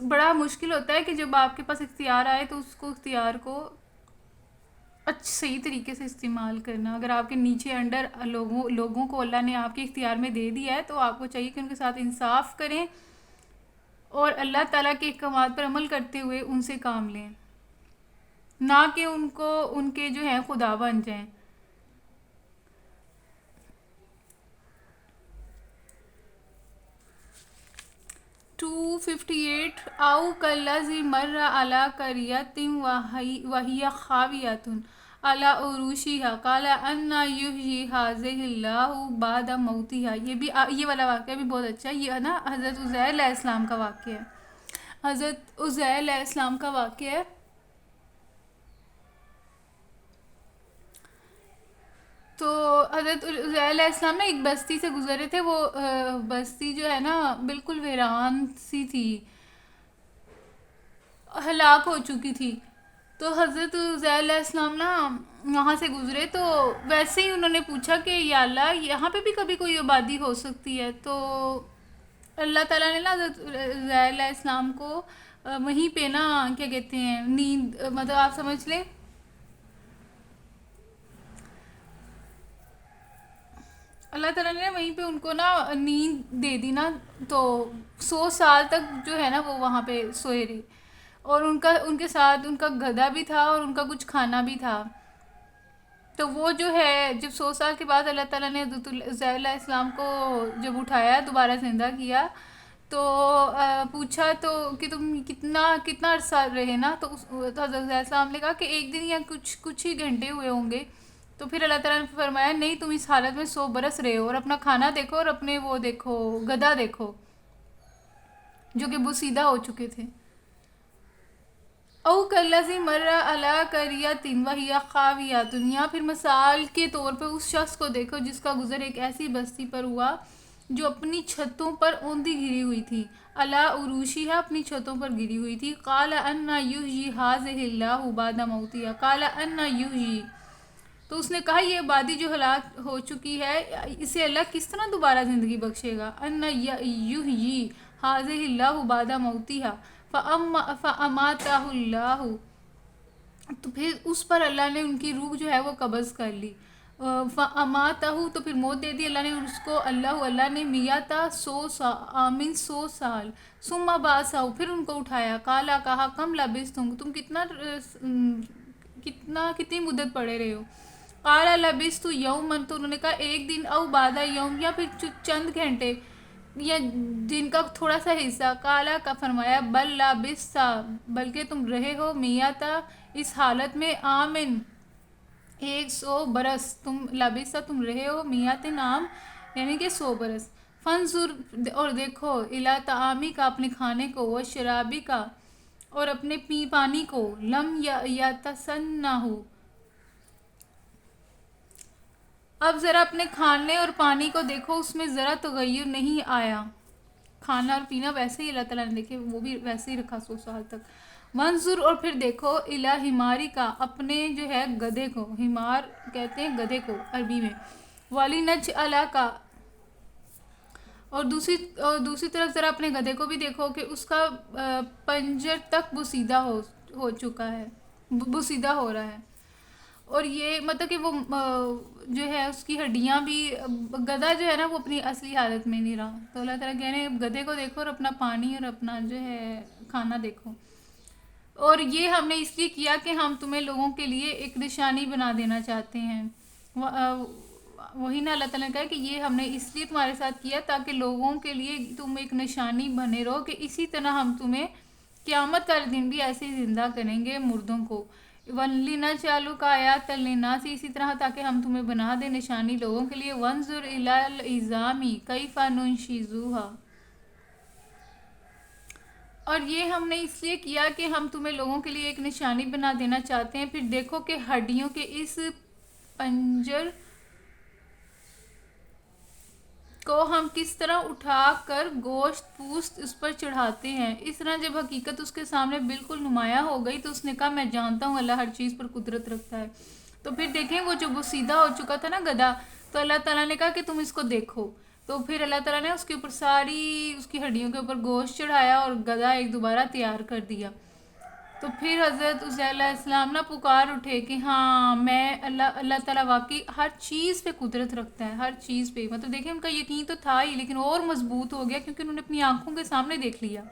بڑا مشکل ہوتا ہے کہ جب آپ کے پاس اختیار آئے تو اس کو اختیار کو صحیح طریقے سے استعمال کرنا. اگر آپ کے نیچے انڈر لوگوں کو اللہ نے آپ کے اختیار میں دے دیا ہے تو آپ کو چاہیے کہ ان کے ساتھ انصاف کریں اور اللہ تعالیٰ کے احکامات پر عمل کرتے ہوئے ان سے کام لیں، نہ کہ ان کے جو ہیں خدا بن جائیں. 258 او کالذی مر علی قریۃ وہی خاویۃ علی عروشہا قال انا یحیی ہذہ اللہ بعد موتہا. یہ والا واقعہ بھی بہت اچھا ہے. یہ نا حضرت عزیر علیہ السلام کا واقعہ ہے. حضرت عزیر علیہ السلام کا واقعہ ہے. تو حضرت عزیر علیہ السلام نا ایک بستی سے گزرے تھے. وہ بستی جو ہے نا بالکل ویران سی تھی، ہلاک ہو چکی تھی. تو حضرت عزیر علیہ السلام نا وہاں سے گزرے تو ویسے ہی انہوں نے پوچھا کہ یا اللہ یہاں پہ بھی کبھی کوئی آبادی ہو سکتی ہے. تو اللہ تعالیٰ نے نا حضرت عزیر علیہ السلام کو وہیں پہ نا کیا کہتے ہیں نیند، مطلب آپ سمجھ لیں اللہ تعالیٰ نے وہیں پہ ان کو نا نیند دے دی نا. تو 100 سال تک جو ہے نا وہ وہاں پہ سوئے رہی، اور ان کے ساتھ ان کا گدھا بھی تھا اور ان کا کچھ کھانا بھی تھا. تو وہ جو ہے جب 100 سال کے بعد اللہ تعالیٰ نے حضرت عزیر علیہ السلام کو جب اٹھایا دوبارہ زندہ کیا تو پوچھا تو کہ تم کتنا عرصہ رہے نا. تو حضرت علیہ السلام نے کہا کہ ایک دن یا کچھ ہی گھنٹے ہوئے ہوں گے. تو پھر اللہ تعالیٰ نے فرمایا نہیں، تم اس حالت میں 100 برس رہے ہو، اور اپنا کھانا دیکھو اور اپنے وہ دیکھو گدھا دیکھو جو کہ بوسیدہ ہو چکے تھے. او کالذی مر علی قریۃ وہی خاویۃ. یا پھر مثال کے طور پہ اس شخص کو دیکھو جس کا گزر ایک ایسی بستی پر ہوا جو اپنی چھتوں پر اوندھی گری ہوئی تھی، علی عروشہا اپنی چھتوں پر گری ہوئی تھی. قال انا یحیی ہذہ اللہ بعد موتہا قال انا یحیی. تو اس نے کہا یہ آبادی جو ہلاک ہو چکی ہے اسے اللہ کس طرح دوبارہ زندگی بخشے گا. انا یحیی ہذہ اللہ بعد موتہا فاماتہ اللہ. تو پھر اس پر اللہ نے ان کی روح جو ہے وہ قبض کر لی. فاماتہ تو پھر موت دے دی اللہ نے اس کو. اللہ نے میتا 100 سال ثم بعثہ پھر ان کو اٹھایا. قالا کہا کم لبثتم تم کتنی مدت پڑے رہے ہو. قال لبثت یوما تو انہوں نے کہا ایک دن، او بعد یوم یا پھر چند گھنٹے یا دن کا تھوڑا سا حصہ. قالا کا فرمایا بل لبثت بلکہ تم رہے ہو میتا اس حالت میں آمن 100 برس. تم رہے ہو میات عام یعنی کہ 100 برس. فانظر اور دیکھو الی طعامی کا اپنے کھانے کو، و شرابی کا اور اپنے پانی کو، لم یتسنہ، اب ذرا اپنے کھانے اور پانی کو دیکھو، اس میں ذرا تغیر نہیں آیا. کھانا اور پینا ویسے ہی اللہ تعالیٰ نے دیکھے وہ بھی ویسے ہی رکھا 100 سال تک. منظور، اور پھر دیکھو، الی حماری کا، اپنے جو ہے گدھے کو، حمار کہتے ہیں گدھے کو عربی میں، والی نج علا کا، اور دوسری طرف ذرا اپنے گدھے کو بھی دیکھو کہ اس کا پنجر تک بوسیدہ ہو چکا ہے، بوسیدہ ہو رہا ہے. اور یہ مطلب کہ وہ جو ہے اس کی ہڈیاں بھی، گدھا جو ہے نا وہ اپنی اصلی حالت میں نہیں رہا. تو اللہ تعالیٰ کہہ رہے ہیں گدھے کو دیکھو اور اپنا پانی اور اپنا جو ہے کھانا دیکھو. اور یہ ہم نے اس لیے کیا کہ ہم تمہیں لوگوں کے لیے ایک نشانی بنا دینا چاہتے ہیں. وہی نا اللہ تعالیٰ نے کہا کہ یہ ہم نے اس لیے تمہارے ساتھ کیا تاکہ لوگوں کے لیے تم ایک نشانی بنے رہو، کہ اسی طرح ہم تمہیں قیامت والے دن بھی ایسے ہی زندہ کریں گے مردوں کو. وَلِنَجْعَلَكَ آیَاتًا لِلنَّاسِ، اسی طرح تاکہ ہم تمہیں بنا دیں نشانی لوگوں کے لیے. وَانظُرْ إِلَى الْعِظَامِ كَيْفَ نُنشِزُهَا، اور یہ ہم نے اس لیے کیا کہ ہم تمہیں لوگوں کے لیے ایک نشانی بنا دینا چاہتے ہیں. پھر دیکھو کہ ہڈیوں کے اس پنجر کو ہم کس طرح اٹھا کر گوشت پوست اس پر چڑھاتے ہیں. اس طرح جب حقیقت اس کے سامنے بالکل نمایاں ہو گئی تو اس نے کہا میں جانتا ہوں اللہ ہر چیز پر قدرت رکھتا ہے. تو پھر دیکھیں وہ جو بوسیدہ ہو چکا تھا نا گدھا، تو اللہ تعالیٰ نے کہا کہ تم اس کو دیکھو. تو پھر اللہ تعالیٰ نے اس کے اوپر ساری اس کی ہڈیوں کے اوپر گوشت چڑھایا اور گدھا ایک دوبارہ تیار کر دیا. تو پھر حضرت عزیر علیہ السلام نہ پکار اٹھے کہ ہاں میں اللہ تعالیٰ واقعی ہر چیز پہ قدرت رکھتا ہے، ہر چیز پہ. مطلب دیکھیں ان کا یقین تو تھا ہی لیکن اور مضبوط ہو گیا کیونکہ انہوں نے اپنی آنکھوں کے سامنے دیکھ لیا.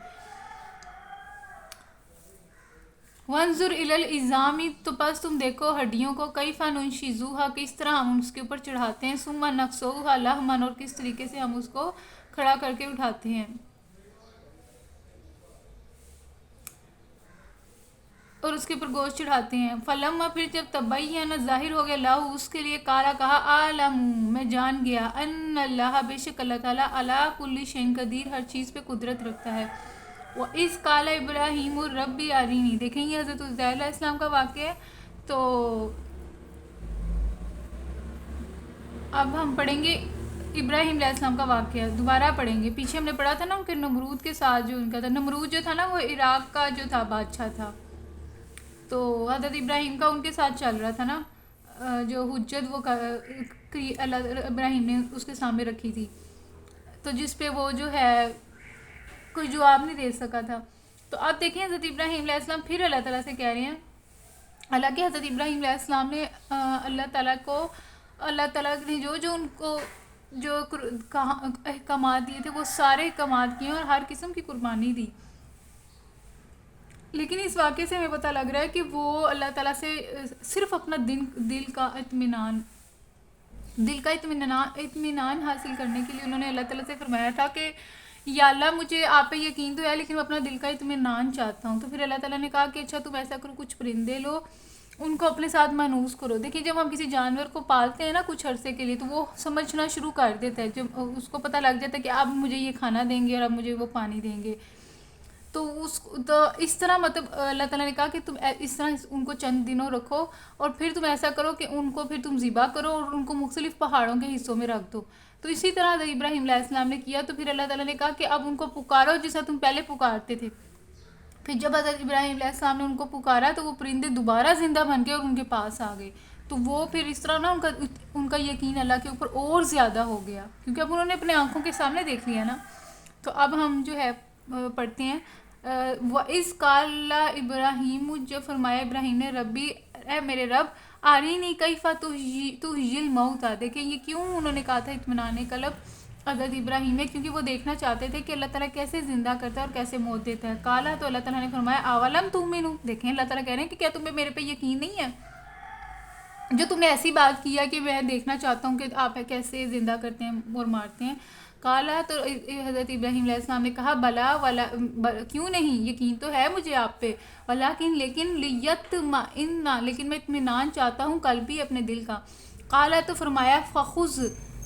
وَانظُرْ إِلَى الْعِظَامِ، تو پس تم دیکھو ہڈیوں کو، كَيْفَ نُنشِزُهَا، کس طرح ہم اس کے اوپر چڑھاتے ہیں. ثُمَّ نَكْسُوهَا لَحْمًا، اور کس طریقے سے ہم اس کو کھڑا کر کے اٹھاتے ہیں اور اس کے اوپر گوشت چڑھاتے ہیں. فلما، پھر جب تبین، ظاہر ہو گیا، لاہ اس کے لیے، کالا کہا، عالم، میں جان گیا، ان اللہ، بے شک اللہ تعالیٰ، علی کل شیء قدیر، ہر چیز پہ قدرت رکھتا ہے. وَإِذْ قَالَ إِبْرَاهِيمُ رَبِّ أَرِنِي، دیکھیں یہ حضرت عزیر علیہ السلام کا واقعہ ہے. تو اب ہم پڑھیں گے ابراہیم علیہ السلام کا واقعہ، دوبارہ پڑھیں گے. پیچھے ہم نے پڑھا تھا نا ان کے نمرود کے ساتھ جو ان کا تھا. نمرود جو تھا نا وہ عراق کا جو تھا بادشاہ تھا. تو حضرت ابراہیم کا ان کے ساتھ چل رہا تھا نا، جو حجت وہ اللہ ابراہیم نے اس کے سامنے رکھی تھی، تو جس پہ وہ جو ہے کوئی جواب نہیں دے سکا تھا. تو اب دیکھیں حضرت ابراہیم علیہ السلام پھر اللہ تعالیٰ سے کہہ رہے ہیں، حالانکہ حضرت ابراہیم علیہ السلام نے اللہ تعالیٰ نے جو ان کو جو احکامات دیے تھے وہ سارے احکامات کیے اور ہر قسم کی قربانی دی. لیکن اس واقعے سے ہمیں پتہ لگ رہا ہے کہ وہ اللہ تعالیٰ سے صرف اپنا دل کا اطمینان حاصل کرنے کے لیے انہوں نے اللہ تعالیٰ سے فرمایا تھا کہ یا اللہ مجھے آپ پہ یقین تو ہے لیکن میں اپنا دل کا اطمینان چاہتا ہوں. تو پھر اللہ تعالیٰ نے کہا کہ اچھا تم ایسا کرو، کچھ پرندے لو، ان کو اپنے ساتھ مانوس کرو. دیکھیے جب ہم کسی جانور کو پالتے ہیں نا کچھ عرصے کے لیے تو وہ سمجھنا شروع کر دیتا ہے، جب اس کو پتہ لگ جاتا ہے کہ اب مجھے یہ کھانا دیں گے اور اب مجھے وہ پانی دیں گے. تو اس طرح مطلب اللہ تعالیٰ نے کہا کہ تم اس طرح ان کو چند دنوں رکھو اور پھر تم ایسا کرو کہ ان کو پھر تم ذبح کرو اور ان کو مختلف پہاڑوں کے حصوں میں رکھ دو. تو اسی طرح حضرت ابراہیم علیہ السلام نے کیا. تو پھر اللہ تعالیٰ نے کہا کہ اب ان کو پکارو جیسا تم پہلے پکارتے تھے. پھر جب حضرت ابراہیم علیہ السلام نے ان کو پکارا تو وہ پرندے دوبارہ زندہ بن گئے اور ان کے پاس آ گئے. تو وہ پھر اس طرح نا ان کا یقین اللہ کے اوپر اور زیادہ ہو گیا کیونکہ اب انہوں نے اپنے آنکھوں کے سامنے دیکھ لیا نا. تو اب ہم جو ہے پڑھتے ہیں وَإِذْ قَالَ ابراہیم، جو فرمایا ابراہیم نے، ربی، اے میرے رب، آرینی کیفَ تحیی الموتیٰ. دیکھیں یہ کیوں انہوں نے کہا تھا اطمینان قلب حضرت ابراہیم نے، کیونکہ وہ دیکھنا چاہتے تھے کہ اللہ تعالیٰ کیسے زندہ کرتا ہے اور کیسے موت دیتا ہے. کالا، تو اللہ تعالیٰ نے فرمایا، اولم تؤمنوا، دیکھیں اللہ تعالیٰ کہہ رہے ہیں کہ کیا تمہیں میرے پہ یقین نہیں ہے جو تم نے ایسی بات کیا کہ میں دیکھنا چاہتا ہوں کہ آپ کیسے زندہ کرتے ہیں اور مارتے ہیں. کالا، تو حضرت ابراہیم علیہ السلام نے کہا، بلا، کیوں نہیں، یقین تو ہے مجھے آپ پہ، لیکن لیطمئن، لیکن میں اطمینان چاہتا ہوں قلبی، اپنے دل کا. کالا، تو فرمایا، فخذ،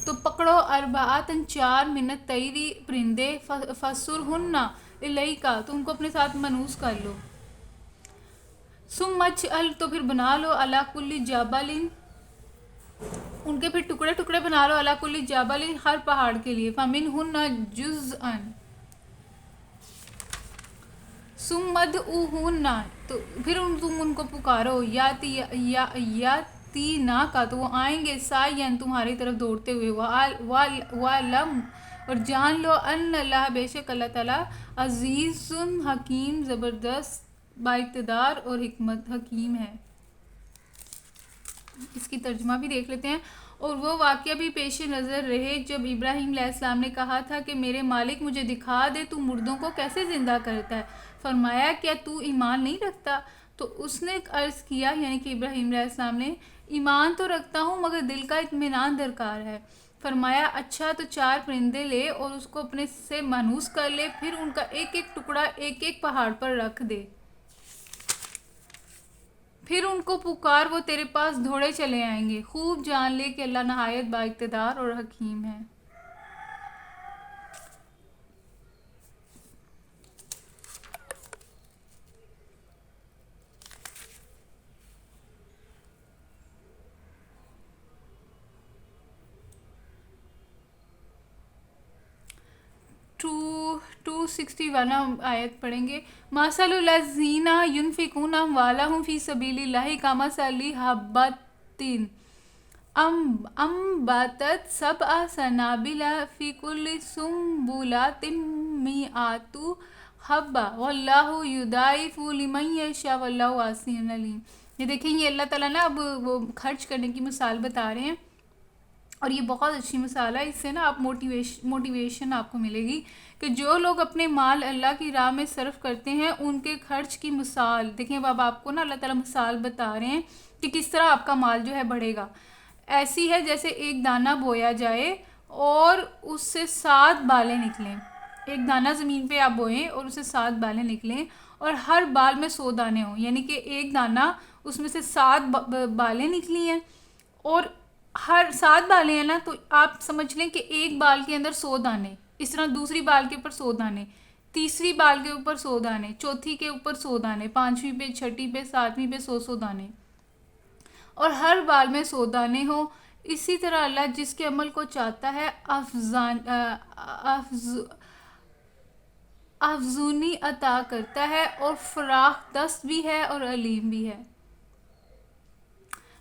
تو پکڑو، اربعۃ، 4 من الطیر، پرندے، فصرہن الیک، تو ان کو اپنے ساتھ منوس کر لو. ثم اجعل تو پھر بنا لو علی کل جبل ان کے پھر ٹکڑے ٹکڑے بنا لو علی کل جبل ہر پہاڑ کے لیے فمنہن جزءا ثم ادعوہن تو پھر تم ان کو پکارو یاتی نا کا تو وہ آئیں گے سائین تمہاری طرف دوڑتے ہوئے وَعْلَمْ اور جان لو ان اللہ بے شک اللہ تعالیٰ عزیز حکیم زبردست با اقتدار اور حکمت حکیم ہے. اس کی ترجمہ بھی دیکھ لیتے ہیں. اور وہ واقعہ بھی پیش نظر رہے جب ابراہیم علیہ السلام نے کہا تھا کہ میرے مالک مجھے دکھا دے تو مردوں کو کیسے زندہ کرتا ہے. فرمایا کیا تو ایمان نہیں رکھتا؟ تو اس نے عرض کیا یعنی کہ ابراہیم علیہ السلام نے ایمان تو رکھتا ہوں مگر دل کا اطمینان درکار ہے. فرمایا اچھا تو 4 پرندے لے اور اس کو اپنے سے مانوس کر لے پھر ان کا ایک ایک ٹکڑا ایک ایک پہاڑ پر رکھ دے پھر ان کو پکار وہ تیرے پاس دوڑے چلے آئیں گے. خوب جان لے کہ اللہ نہایت با اقتدار اور حکیم ہے. ٹو 261 آیت پڑھیں گے. مثل الذین ينفقون اموالهم فی سبیل اللہ کمثل حبۃ انبتت 7 سنابل فی کل سنبلۃ مئۃ حبۃ واللہ یضاعف لمن یشاء واللہ واسع علیم. یہ دیکھیں یہ اللہ تعالیٰ نا اب وہ خرچ کرنے کی مثال بتا رہے ہیں اور یہ بہت اچھی مثال ہے. اس سے نا آپ موٹیویشن آپ کو ملے گی کہ جو لوگ اپنے مال اللہ کی راہ میں صرف کرتے ہیں ان کے خرچ کی مثال دیکھیں. اب آپ کو نا اللہ تعالیٰ مثال بتا رہے ہیں کہ کس طرح آپ کا مال جو ہے بڑھے گا. ایسی ہے جیسے ایک دانہ بویا جائے اور اس سے 7 بالیں نکلیں. ایک دانہ زمین پہ آپ بوئیں اور اس سے 7 بالیں نکلیں اور ہر بال میں 100 دانے ہوں یعنی کہ ایک دانہ اس میں سے 7 بالیں نکلی ہیں اور ہر 7 بالیں ہیں نا تو آپ سمجھ لیں کہ ایک بال کے اندر 100 دانے. اس طرح دوسری بال کے اوپر 100 دانے, تیسری بال کے اوپر 100 دانے, چوتھی کے اوپر 100 دانے, 5ویں پہ, 6ٹھی پہ, 7ویں پہ 100 دانے اور ہر بال میں 100 دانے ہوں. اسی طرح اللہ جس کے عمل کو چاہتا ہے افزونی عطا کرتا ہے اور فراخ دست بھی ہے اور علیم بھی ہے.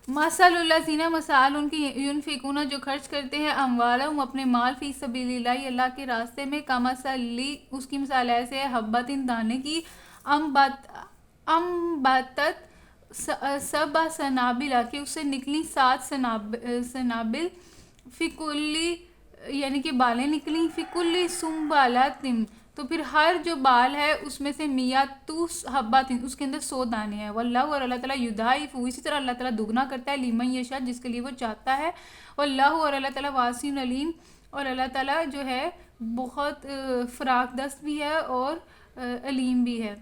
مثل الذین مثال ان کی ینفقون جو خرچ کرتے ہیں اموالہم اپنے مال فی سبیل اللہ اللہ کے راستے میں کمثل اس کی مثال ایسے ہے حبۃ دانے کی انبتت 7 سنابل کہ اس سے نکلی 7 سنابل فی کلی یعنی کہ بالیں نکلی فی کلی سنبلۃ تو پھر ہر جو بال ہے اس میں سے مئۃ حبۃ اس کے اندر 100 دانے ہیں. واللہ اور اللہ تعالیٰ یضاعف اسی طرح اللہ تعالیٰ دگنا کرتا ہے لمن یشاء جس کے لیے وہ چاہتا ہے. واللہ اور اللہ تعالیٰ واسع علیم اور اللہ تعالیٰ جو ہے بہت فراخ دست بھی ہے اور علیم بھی ہے.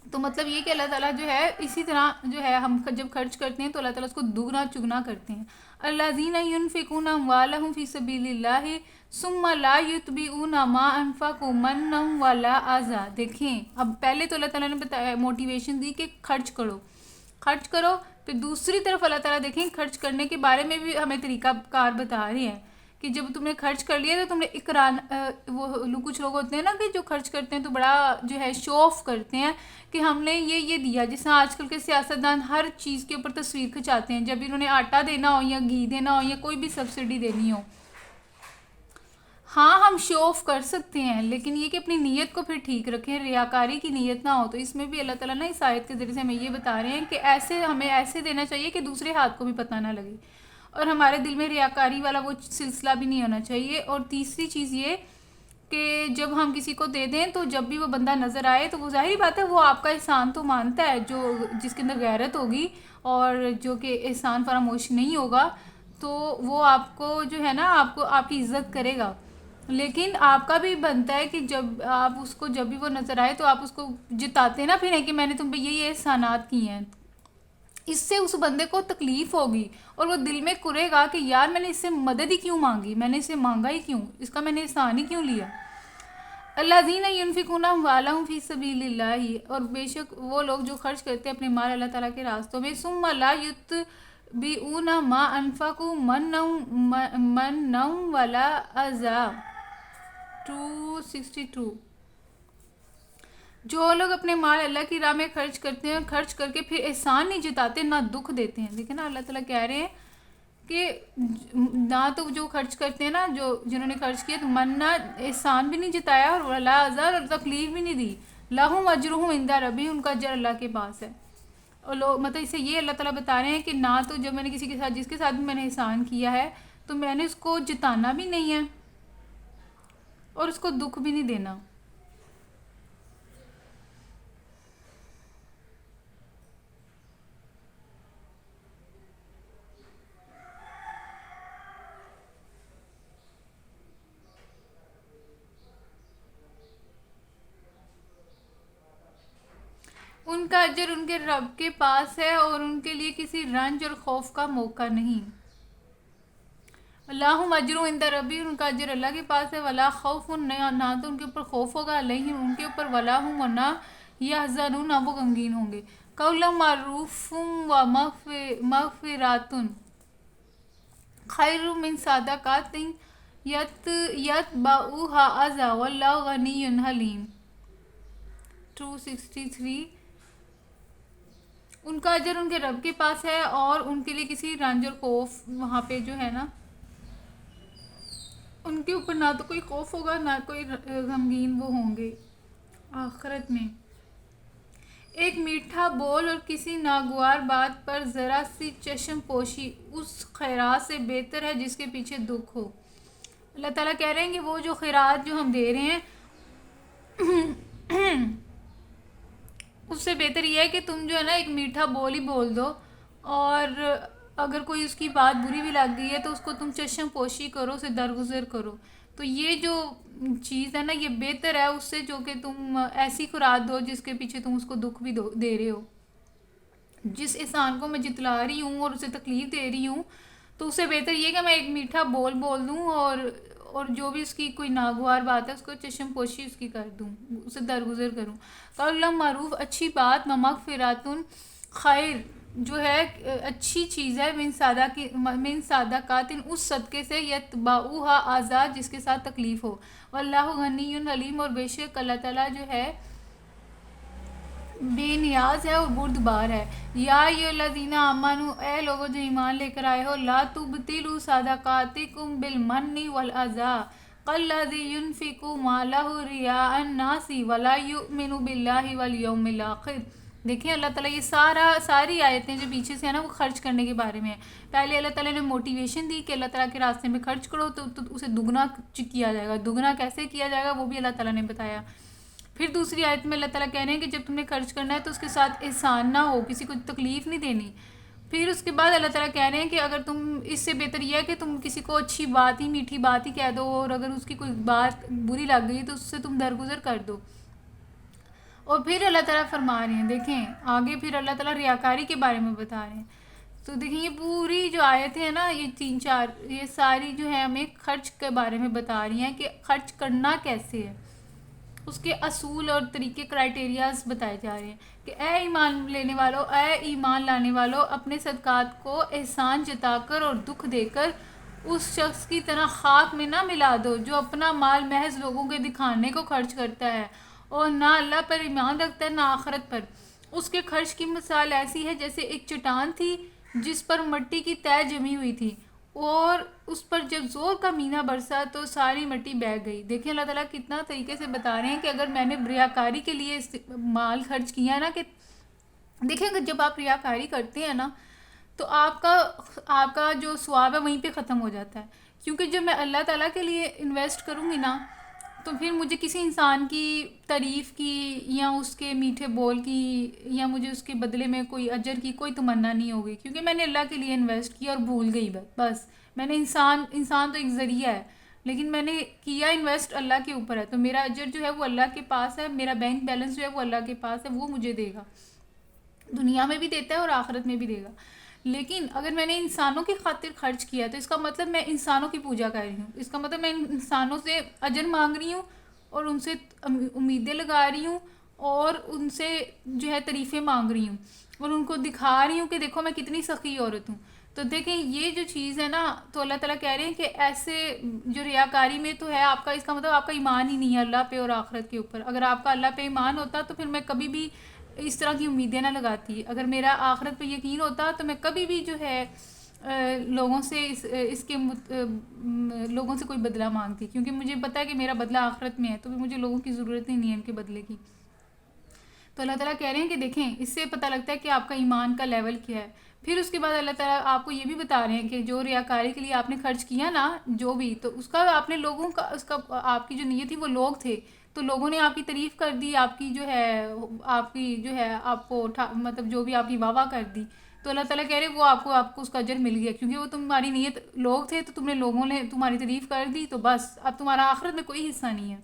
تو مطلب یہ کہ اللہ تعالیٰ جو ہے اسی طرح جو ہے ہم جب خرچ کرتے ہیں تو اللہ تعالیٰ اس کو دگنا چگنا کرتے ہیں. الذین ینفقون اموالہم فی سبیل اللہ ثم لا یتبعون ما انفقوا منا ولا اذى. دیکھیں اب پہلے تو اللہ تعالیٰ نے بتایا موٹیویشن دی کہ خرچ کرو پھر دوسری طرف اللہ تعالیٰ دیکھیں خرچ کرنے کے بارے میں بھی ہمیں طریقہ کار بتا رہے ہیں کہ جب تم نے خرچ کر لیا تو تم نے اقران وہ کچھ لوگ ہوتے ہیں نا کہ جو خرچ کرتے ہیں تو بڑا جو ہے شو آف کرتے ہیں کہ ہم نے یہ دیا. جس طرح آج کل کے سیاستدان ہر چیز کے اوپر تصویر کھنچاتے ہیں جب انہوں نے آٹا دینا ہو یا گھی دینا ہو یا کوئی بھی سبسڈی دینی ہو. ہاں ہم شو آف کر سکتے ہیں لیکن یہ کہ اپنی نیت کو پھر ٹھیک رکھیں, ریاکاری کی نیت نہ ہو. تو اس میں بھی اللہ تعالیٰ نا اس آیت کے ذریعے سے ہمیں یہ بتا رہے ہیں کہ ہمیں ایسے دینا چاہیے کہ دوسرے ہاتھ کو بھی پتہ نہ لگے اور ہمارے دل میں ریاکاری والا وہ سلسلہ بھی نہیں ہونا چاہیے. اور تیسری چیز یہ کہ جب ہم کسی کو دے دیں تو جب بھی وہ بندہ نظر آئے تو وہ ظاہری بات ہے وہ آپ کا احسان تو مانتا ہے, جس کے اندر غیرت ہوگی اور جو کہ احسان فراموش نہیں ہوگا تو وہ آپ کو جو ہے نا آپ کی عزت کرے گا. لیکن آپ کا بھی بنتا ہے کہ جب آپ اس کو جب بھی وہ نظر آئے تو آپ اس کو جتاتے نا پھر کہ میں نے تم پہ یہ احسانات کی ہیں. اس سے اس بندے کو تکلیف ہوگی اور وہ دل میں کرے گا کہ یار میں نے اس سے مدد ہی کیوں مانگی, میں نے اسے مانگا ہی کیوں, اس کا میں نے احسان ہی کیوں لیا. الذین ینفقون اموالہم فی سبیل اللہ، اور بے شک وہ لوگ جو خرچ کرتے ہیں اپنے مال اللہ تعالیٰ کے راستوں میں، ثم لا یتبعون ما انفقوا منا ولا اذی، 262۔ جو لوگ اپنے مال اللہ کی راہ میں خرچ کرتے ہیں، خرچ کر کے پھر احسان نہیں جتاتے نہ دکھ دیتے ہیں۔ دیکھیں نا، اللہ تعالیٰ کہہ رہے ہیں کہ نہ تو جو خرچ کرتے ہیں نا، جنہوں نے خرچ کیا تو مننا احسان بھی نہیں جتایا، اور ولا ازار، اور تکلیف بھی نہیں دی، لہم اجرہم عند ربہم، ان کا اجر اللہ کے پاس ہے۔ اور لوگ مطلب اس سے یہ اللہ تعالیٰ بتا رہے ہیں کہ نہ تو جب میں نے کسی کے ساتھ، جس کے ساتھ بھی میں نے احسان کیا ہے، تو میں نے اس کو جتانا بھی نہیں ہے اور اس کو دکھ بھی نہیں دینا۔ ان کا اجر ان کے رب کے پاس ہے اور ان کے لیے کسی رنج اور خوف کا موقع نہیں۔ اللہم اجر عند ربی، ان کا اجر اللہ کے پاس ہے، ولا خوف، نہ تو ان کے اوپر خوف ہوگا، علیہم ان کے اوپر، ولا ہم، اور نہ یحزنون، نہ وہ غمگین ہوں گے۔ قولا معروف و مغفرات خیر من صدقات یتبعوہا اذی واللہ غنی حلیم، 263۔ ان کا اجر ان کے رب کے پاس ہے اور ان کے لیے کسی رنج اور خوف، وہاں پہ جو ہے نا، ان کے اوپر نہ تو کوئی خوف ہوگا نہ کوئی غمگین وہ ہوں گے آخرت میں۔ ایک میٹھا بول اور کسی ناگوار بات پر ذرا سی چشم پوشی اس خیرات سے بہتر ہے جس کے پیچھے دکھ ہو۔ اللہ تعالیٰ کہہ رہے ہیں کہ وہ جو خیرات جو ہم دے رہے ہیں اس سے بہتر یہ ہے کہ تم جو ہے نا ایک میٹھا بول ہی بول دو، اور اگر کوئی اس کی بات بری بھی لگ گئی ہے تو اس کو تم چشم پوشی کرو، اسے درگزر کرو۔ تو یہ جو چیز ہے نا، یہ بہتر ہے اس سے جو کہ تم ایسی خوراک دو جس کے پیچھے تم اس کو دکھ بھی دے رہے ہو۔ جس انسان کو میں جتلا رہی ہوں اور اسے تکلیف دے رہی ہوں، تو اس سے بہتر یہ کہ میں ایک میٹھا بول دوں، اور جو بھی اس کی کوئی ناگوار بات ہے اس کو چشم پوشی اس کی کر دوں، اسے درگزر کروں۔ قول معروف، اچھی بات، مغفرات خیر، جو ہے اچھی چیز ہے، من صدقات، اس صدقے سے، یتبعوہا اذی، جس کے ساتھ تکلیف ہو، واللہ غنی حلیم، اور بے شک اللہ تعالیٰ جو ہے بے نیاز ہے اور بردبار ہے۔ یا ایھا الذین آمنوا، اے لوگوں جو ایمان لے کر آئے ہو، لا تبطلوا صدقاتکم بالمن والاذی کالذی ینفق مالہ رئاء الناس ولا یؤمن باللہ والیوم الآخر۔ دیکھیں اللہ تعالیٰ یہ ساری آیتیں جو پیچھے سے ہیں نا، وہ خرچ کرنے کے بارے میں ہے۔ پہلے اللہ تعالیٰ نے موٹیویشن دی کہ اللہ تعالیٰ کے راستے میں خرچ کرو تو اسے دگنا کیا جائے گا، دگنا کیسے کیا جائے گا وہ بھی اللہ تعالیٰ نے بتایا۔ پھر دوسری آیت میں اللہ تعالیٰ کہہ رہے ہیں کہ جب تم نے خرچ کرنا ہے تو اس کے ساتھ احسان نہ ہو، کسی کو تکلیف نہیں دینی۔ پھر اس کے بعد اللہ تعالیٰ کہہ رہے ہیں کہ اگر تم، اس سے بہتر یہ ہے کہ تم کسی کو اچھی بات ہی، میٹھی بات ہی کہہ دو، اور اگر اس کی کوئی بات بری لگ گئی تو اس سے تم درگزر کر دو۔ اور پھر اللہ تعالیٰ فرما رہے ہیں، دیکھیں آگے پھر اللہ تعالیٰ ریاکاری کے بارے میں بتا رہے ہیں۔ تو دیکھیں یہ پوری جو آیتیں ہیں نا، یہ 3-4، یہ ساری جو ہے ہمیں خرچ کے بارے میں بتا رہی ہیں کہ خرچ کرنا کیسے ہے، اس کے اصول اور طریقے، کرائٹیریاز بتائے جا رہے ہیں کہ اے ایمان لانے والو، اپنے صدقات کو احسان جتا کر اور دکھ دے کر اس شخص کی طرح خاک میں نہ ملا دو جو اپنا مال محض لوگوں کے دکھانے کو خرچ کرتا ہے اور نہ اللہ پر ایمان رکھتا ہے نہ آخرت پر۔ اس کے خرچ کی مثال ایسی ہے جیسے ایک چٹان تھی جس پر مٹی کی تہ جمی ہوئی تھی، اور اس پر جب زور کا مینہ برسا تو ساری مٹی بہہ گئی۔ دیکھیں اللہ تعالیٰ کتنا طریقے سے بتا رہے ہیں کہ اگر میں نے ریاکاری کے لیے مال خرچ کیا ہے نا، کہ دیکھیں اگر جب آپ ریاکاری کرتے ہیں نا تو آپ کا جو ثواب ہے وہیں پہ ختم ہو جاتا ہے، کیونکہ جب میں اللہ تعالیٰ کے لیے انویسٹ کروں گی نا تو پھر مجھے کسی انسان کی تعریف کی یا اس کے میٹھے بول کی یا مجھے اس کے بدلے میں کوئی اجر کی کوئی تمنا نہیں ہوگی، کیونکہ میں نے اللہ کے لیے انویسٹ کیا اور بھول گئی بس۔ میں نے انسان تو ایک ذریعہ ہے، لیکن میں نے کیا انویسٹ اللہ کے اوپر ہے، تو میرا اجر جو ہے وہ اللہ کے پاس ہے، میرا بینک بیلنس جو ہے وہ اللہ کے پاس ہے، وہ مجھے دے گا، دنیا میں بھی دیتا ہے اور آخرت میں بھی دے گا۔ لیکن اگر میں نے انسانوں کی خاطر خرچ کیا تو اس کا مطلب میں انسانوں کی پوجا کر رہی ہوں، اس کا مطلب میں انسانوں سے اجر مانگ رہی ہوں اور ان سے امیدیں لگا رہی ہوں اور ان سے جو ہے تعریفیں مانگ رہی ہوں اور ان کو دکھا رہی ہوں کہ دیکھو میں کتنی سخی عورت ہوں. تو دیکھیں یہ جو چیز ہے نا تو اللہ تعالیٰ کہہ رہے ہیں کہ ایسے جو ریاکاری میں تو ہے آپ کا، اس کا مطلب آپ کا ایمان ہی نہیں ہے اللہ پہ اور آخرت کے اوپر. اگر آپ کا اللہ پہ ایمان ہوتا تو پھر میں کبھی بھی اس طرح کی امیدیں نہ لگاتی. اگر میرا آخرت پہ یقین ہوتا تو میں کبھی بھی جو ہے لوگوں سے اس کے لوگوں سے کوئی بدلہ مانگتی، کیونکہ مجھے پتہ ہے کہ میرا بدلہ آخرت میں ہے، تو مجھے لوگوں کی ضرورت ہی نہیں ہے ان کے بدلے کی. تو اللہ تعالیٰ کہہ رہے ہیں کہ دیکھیں اس سے پتہ لگتا ہے کہ آپ کا ایمان کا لیول کیا ہے. پھر اس کے بعد اللہ تعالیٰ آپ کو یہ بھی بتا رہے ہیں کہ جو ریاکاری کے لیے آپ نے خرچ کیا نا جو بھی، تو اس کا آپ نے لوگوں کا اس کا آپ کی جو نیت تھی وہ لوگ تھے، تو لوگوں نے آپ کی تعریف کر دی، آپ کی جو ہے آپ کو مطلب جو بھی آپ کی واہ واہ کر دی. تو اللہ تعالیٰ کہہ رہے وہ آپ کو اس کا اجر مل گیا، کیونکہ وہ تمہاری نیت لوگ تھے تو تم نے لوگوں نے تمہاری تعریف کر دی، تو بس اب تمہارا آخرت میں کوئی حصہ نہیں ہے.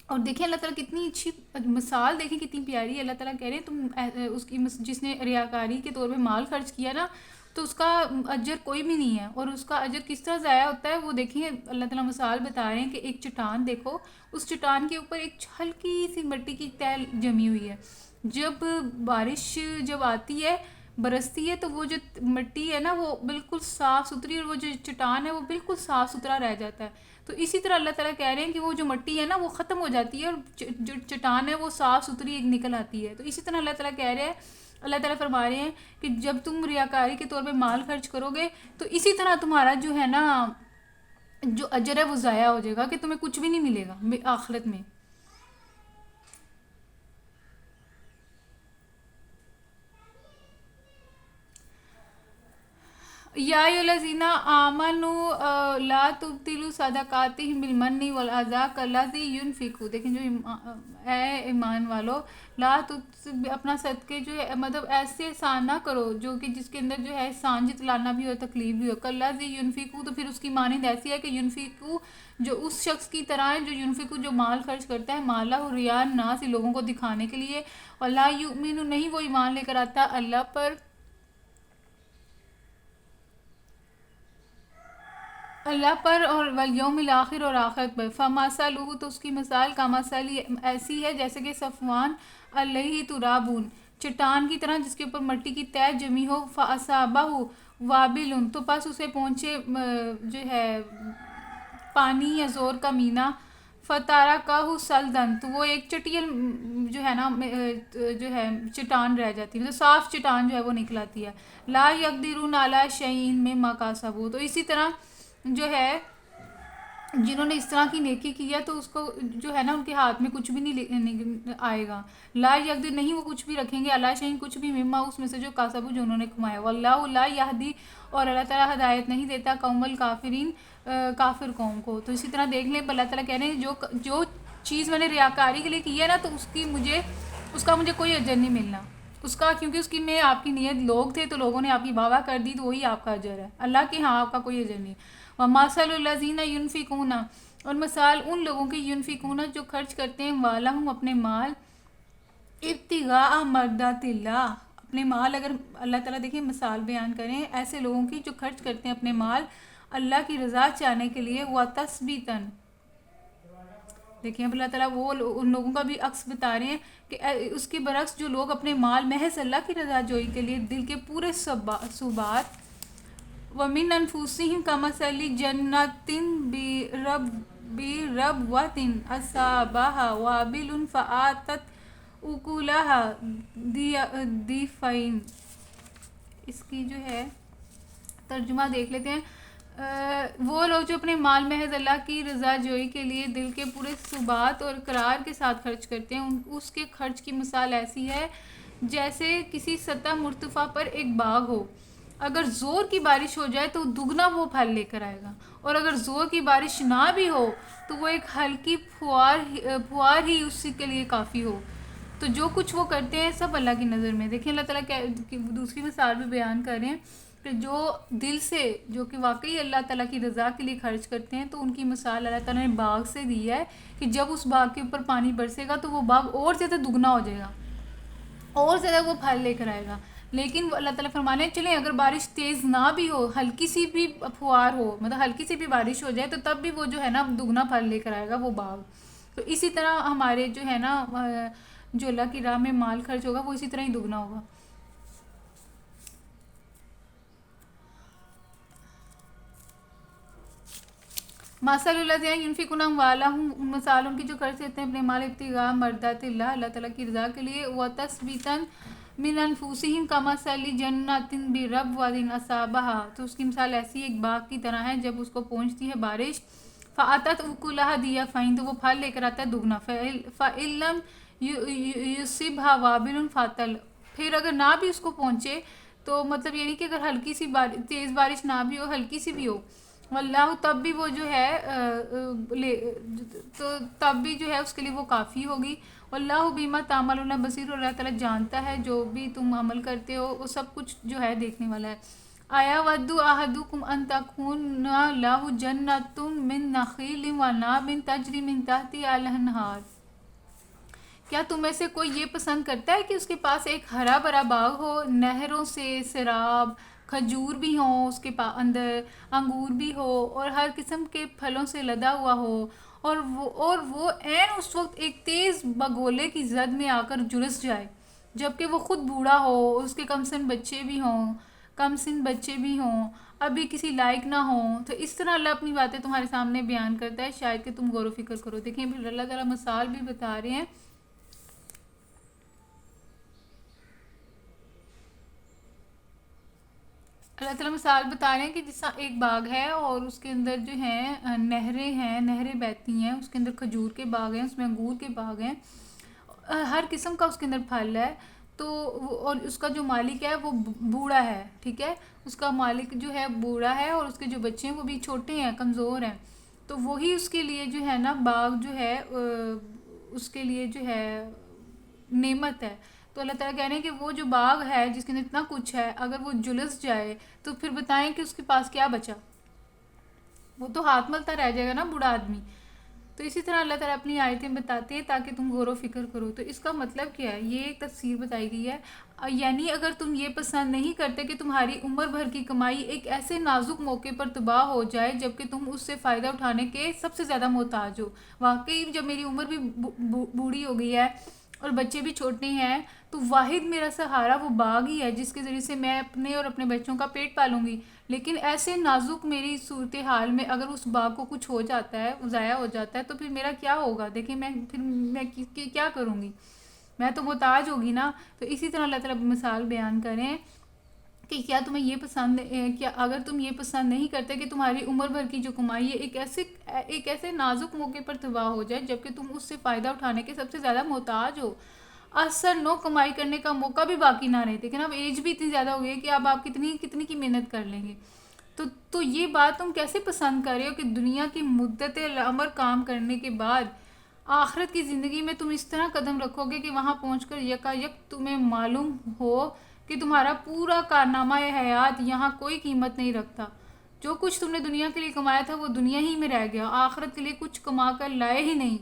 اور دیکھیں اللہ تعالیٰ کتنی اچھی مثال، دیکھیں کتنی پیاری ہے. اللہ تعالیٰ کہہ رہے ہیں تم اس کی جس نے ریاکاری کے طور پہ مال خرچ کیا نا تو اس کا اجر کوئی بھی نہیں ہے. اور اس کا اجر کس طرح ضائع ہوتا ہے وہ دیکھیں اللہ تعالیٰ مثال بتا رہے ہیں کہ ایک چٹان دیکھو، اس چٹان کے اوپر ایک ہلکی سی مٹی کی تیل جمی ہوئی ہے. جب بارش جب آتی ہے برستی ہے تو وہ جو مٹی ہے نا وہ بالکل صاف ستھری، اور وہ جو چٹان ہے وہ بالکل صاف ستھرا رہ جاتا ہے. تو اسی طرح اللہ تعالیٰ کہہ رہے ہیں کہ وہ جو مٹی ہے نا وہ ختم ہو جاتی ہے اور جو چٹان ہے وہ صاف ستھری ایک نکل آتی ہے. تو اسی طرح اللہ تعالیٰ کہہ رہے ہیں، اللہ تعالیٰ فرما رہے ہیں کہ جب تم ریاکاری کے طور پہ مال خرچ کرو گے تو اسی طرح تمہارا جو ہے نا جو اجر ہے وہ ضائع ہو جائے گا، کہ تمہیں کچھ بھی نہیں ملے گا آخرت میں. یا الذین آمنوا لا تبطلوا صدقاتہم بالمن والعذا کالذی ینفق. دیکھیں جو اے ایمان والو، اپنا صدقے جو ہے مطلب ایسے احسان نہ کرو جو کہ جس کے اندر جو ہے احسان جتلانا بھی ہو تکلیف بھی ہو. کالذی ینفق تو پھر اس کی مانند ایسی ہے کہ ینفق جو اس شخص کی طرح ہے جو ینفق جو مال خرچ کرتا ہے مالہ ریاء الناس لوگوں کو دکھانے کے لیے، اور لا یؤمن نہیں وہ ایمان لے کر آتا اللہ پر اور والیوم الاخر اور آخرت پر. فمثلہ تو اس کی مثال کمثلی ایسی ہے جیسے کہ صفوان علیہ ترابون چٹان کی طرح جس کے اوپر مٹی کی تہ جمی ہو. فاصابہ وابل تو پس اسے پہنچے جو ہے پانی یا زور کا مینا. فترکہ صلداً تو وہ ایک چٹیل جو ہے نا جو ہے چٹان رہ جاتی ہے، مطلب صاف چٹان جو ہے وہ نکل آتی ہے. لا یقدرون علی شیء مما کسبوا. تو اسی طرح جو ہے جنہوں نے اس طرح کی نیکی کی ہے تو اس کو جو ہے نا ان کے ہاتھ میں کچھ بھی نہیں آئے گا. لا یقدر نہیں وہ کچھ بھی رکھیں گے علی شیء کچھ بھی مما اس میں سے جو کسبوا جو انہوں نے کمایا. واللہ لا یہدی اور اللہ تعالیٰ ہدایت نہیں دیتا قوم الکافرین کافر قوم کو. تو اسی طرح دیکھ لیں اللہ تعالیٰ کہہ رہے ہیں جو چیز میں نے ریاکاری کے لیے کی ہے نا تو اس کا مجھے کوئی اجر نہیں ملنا اس کا، کیونکہ اس کی میں آپ کی نیت لوگ تھے تو لوگوں نے آپ کی واہ واہ کر دی تو وہی آپ کا اجر ہے. اللہ کے ہاں آپ کا کوئی اجر نہیں. وَمَثَلُ الَّذِينَ يُنْفِقُونَ اور مثال ان لوگوں کی ينفقون جو خرچ کرتے ہیں والہم اپنے مال ابتغاء مرضات اللہ اپنے مال. اگر اللہ تعالیٰ دیکھیں مثال بیان کریں ایسے لوگوں کی جو خرچ کرتے ہیں اپنے مال اللہ کی رضا چاہنے کے لیے. وَتَثْبِيتًا دیکھیں اب اللہ تعالیٰ وہ ان لوگوں کا بھی عکس بتا رہے ہیں کہ اس کے برعکس جو لوگ اپنے مال محض اللہ کی رضا جوئی کے لیے دل کے پورے صوبات. وَمِنْ أَنفُسِهِمْ كَمَثَلِ جَنَّةٍ بِرَبْوَةٍ أَصَابَهَا وَابِلٌ فَآتَتْ أُكُلَهَا ضِعْفَيْنِ. اس کی جو ہے ترجمہ دیکھ لیتے ہیں. وہ لوگ جو اپنے مال محض اللہ کی رضا جوئی کے لیے دل کے پورے ثبات اور اقرار کے ساتھ خرچ کرتے ہیں اس کے خرچ کی مثال ایسی ہے جیسے کسی سطح مرتفع پر ایک باغ ہو. اگر زور کی بارش ہو جائے تو دگنا وہ پھل لے کر آئے گا، اور اگر زور کی بارش نہ بھی ہو تو وہ ایک ہلکی پھوار ہی اس کے لیے کافی ہو. تو جو کچھ وہ کرتے ہیں سب اللہ کی نظر میں. دیکھیں اللہ تعالیٰ دوسری مثال بھی بیان کر رہے ہیں کہ جو دل سے جو کہ واقعی اللہ تعالیٰ کی رضا کے لیے خرچ کرتے ہیں تو ان کی مثال اللہ تعالیٰ نے باغ سے دی ہے کہ جب اس باغ کے اوپر پانی برسے گا تو وہ باغ اور زیادہ دگنا ہو جائے گا، اور زیادہ وہ پھل لے کر آئے گا. لیکن وہ اللہ تعالیٰ فرمانے ہیں چلیں اگر بارش تیز نہ بھی ہو، ہلکی سی بھی پھوار ہو، مطلب ہلکی سی بھی بارش ہو جائے تو تب بھی وہ جو ہے نا دگنا پھل لے کر آئے گا وہ باغ. تو اسی طرح ہمارے جو ہے نا جو اللہ کی راہ میں مال خرچ ہوگا وہ اسی طرح ہی دگنا ہوگا. مثل الذین ینفقون اموالهم، مثال ان کی جو خرچ کرتے ہیں اپنے مال ابتغاء مرضات اللہ، اللہ تعالیٰ کی رضا کے لیے، وتثبیتا من انفسہم کمثل جنۃ بربوۃ اصابها، تو اس کی مثال ایسی ایک باغ کی طرح ہے جب اس کو پہنچتی ہے بارش، فاتت اکلها ضعفین، تو وہ پھل لے کر آتا ہے دگنا، فإن لم یصبها وابل فاتل، پھر اگر نہ بھی اس کو پہنچے تو مطلب یہ نہیں کہ اگر ہلکی سی تیز بارش نہ بھی ہو، ہلکی سی بھی ہو، واللہ تب بھی وہ جو ہے تو تب بھی جو ہے اس کے لیے وہ کافی ہوگی. واللہ بما تعملون بصیر، اللہ تعالیٰ جانتا ہے جو بھی تم عمل کرتے ہو وہ سب کچھ جو ہے دیکھنے والا ہے. آیا ود احدکم ان تکون لہ جنۃ من نخیل وعناب تجری من تحتہا الانہار، کیا تم میں سے کوئی یہ پسند کرتا ہے کہ اس کے پاس ایک ہرا بھرا باغ ہو، نہروں سے سیراب، کھجور بھی ہوں اس کے اندر، انگور بھی ہو اور ہر قسم کے پھلوں سے لدا ہوا ہو، اور وہ عین اس وقت ایک تیز بگولے کی زد میں آ کر جھلس جائے جبکہ وہ خود بوڑھا ہو، اس کے کم سن بچے بھی ہوں، ابھی کسی لائق نہ ہوں. تو اس طرح اللہ اپنی باتیں تمہارے سامنے بیان کرتا ہے شاید کہ تم غور و فکر کرو. دیکھیں پھر اللہ تعالیٰ مثال بھی بتا رہے ہیں. اللہ تعالیٰ مثال بتا رہے ہیں کہ جس طرح ایک باغ ہے اور اس کے اندر جو ہیں نہریں بہتی ہیں، اس کے اندر کھجور کے باغ ہیں، اس میں انگور کے باغ ہیں، ہر قسم کا اس کے اندر پھل ہے. تو اور اس کا جو مالک ہے وہ بوڑھا ہے، ٹھیک ہے، اس کا مالک جو ہے بوڑھا ہے اور اس کے جو بچے ہیں وہ بھی چھوٹے ہیں، کمزور ہیں. تو وہی اس کے لیے جو ہے نا باغ جو ہے اس کے لیے جو ہے نعمت ہے. تو اللہ تعالیٰ کہہ رہے ہیں کہ وہ جو باغ ہے جس کے اندر اتنا کچھ ہے اگر وہ جلس جائے تو پھر بتائیں کہ اس کے پاس کیا بچا، وہ تو ہاتھ ملتا رہ جائے گا نا بوڑھا آدمی. تو اسی طرح اللہ تعالیٰ اپنی آیتیں بتاتے ہیں تاکہ تم غور و فکر کرو. تو اس کا مطلب کیا ہے، یہ ایک تفسیر بتائی گئی ہے، یعنی اگر تم یہ پسند نہیں کرتے کہ تمہاری عمر بھر کی کمائی ایک ایسے نازک موقع پر تباہ ہو جائے جبکہ تم اس سے فائدہ اٹھانے کے سب سے زیادہ محتاج ہو. واقعی جب میری عمر بھی بوڑھی ہو گئی ہے اور بچے بھی چھوٹے ہیں تو واحد میرا سہارا وہ باغ ہی ہے جس کے ذریعے سے میں اپنے اور اپنے بچوں کا پیٹ پالوں گی. لیکن ایسے نازک میری صورتحال میں اگر اس باغ کو کچھ ہو جاتا ہے، ضائع ہو جاتا ہے، تو پھر میرا کیا ہوگا؟ دیکھیں میں کیا کروں گی، میں تو محتاج ہوگی نا. تو اسی طرح اللہ تعالیٰ مثال بیان کریں کہ کیا تمہیں یہ پسند کیا اگر تم یہ پسند نہیں کرتے کہ تمہاری عمر بھر کی جو کمائی ہے ایک ایسے نازک موقع پر تباہ ہو جائے جبکہ تم اس سے فائدہ اٹھانے کے سب سے زیادہ محتاج ہو، اثر نو کمائی کرنے کا موقع بھی باقی نہ رہے. لیکن اب ایج بھی اتنی زیادہ ہو گئی ہے کہ اب آپ کتنی کی محنت کر لیں گے. تو یہ بات تم کیسے پسند کر رہے ہو کہ دنیا کی مدت العمر کام کرنے کے بعد آخرت کی زندگی میں تم اس طرح قدم رکھو گے کہ وہاں پہنچ کر یکایک تمہیں معلوم ہو کہ تمہارا پورا کارنامہ حیات یہاں کوئی قیمت نہیں رکھتا. جو کچھ تم نے دنیا کے لیے کمایا تھا وہ دنیا ہی میں رہ گیا، آخرت کے لیے کچھ کما کر لائے ہی نہیں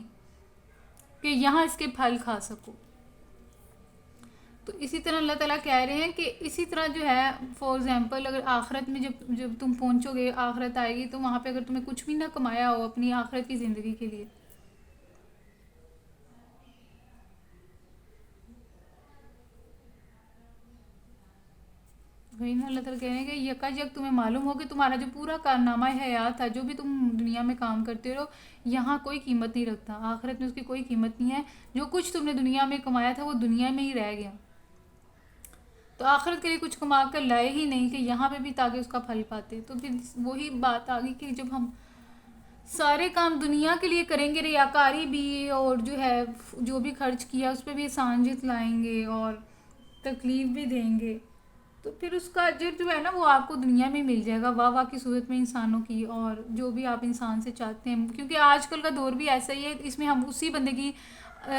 کہ یہاں اس کے پھل کھا سکو. تو اسی طرح اللہ تعالیٰ کہہ رہے ہیں کہ اسی طرح جو ہے فار ایگزامپل اگر آخرت میں جب تم پہنچو گے، آخرت آئے گی تو وہاں پہ اگر تمہیں کچھ بھی نہ کمایا ہو اپنی آخرت کی زندگی کے لیے، وہی نا اللہ تعالیٰ کہہ رہے ہیں کہ یکایک تمہیں معلوم ہو کہ تمہارا جو پورا کارنامہ حیات تھا، جو بھی تم دنیا میں کام کرتے رہو، یہاں کوئی قیمت نہیں رکھتا، آخرت میں اس کی کوئی قیمت نہیں ہے. جو کچھ تم نے دنیا میں کمایا تھا وہ دنیا میں ہی رہ گیا، تو آخرت کے لیے کچھ کما کر لائے ہی نہیں کہ یہاں پہ بھی تاکہ اس کا پھل پاتے. تو پھر وہی بات آ گئی کہ جب ہم سارے کام دنیا کے لیے کریں گے، ریاکاری بھی، اور جو ہے جو بھی خرچ کیا اس پہ بھی احسان جتلائیں گے اور تکلیف بھی دیں گے، تو پھر اس کا اجر جو ہے نا وہ آپ کو دنیا میں مل جائے گا، واہ واہ کی صورت میں انسانوں کی، اور جو بھی آپ انسان سے چاہتے ہیں. کیونکہ آج کل کا دور بھی ایسا ہی ہے، اس میں ہم اسی بندے کی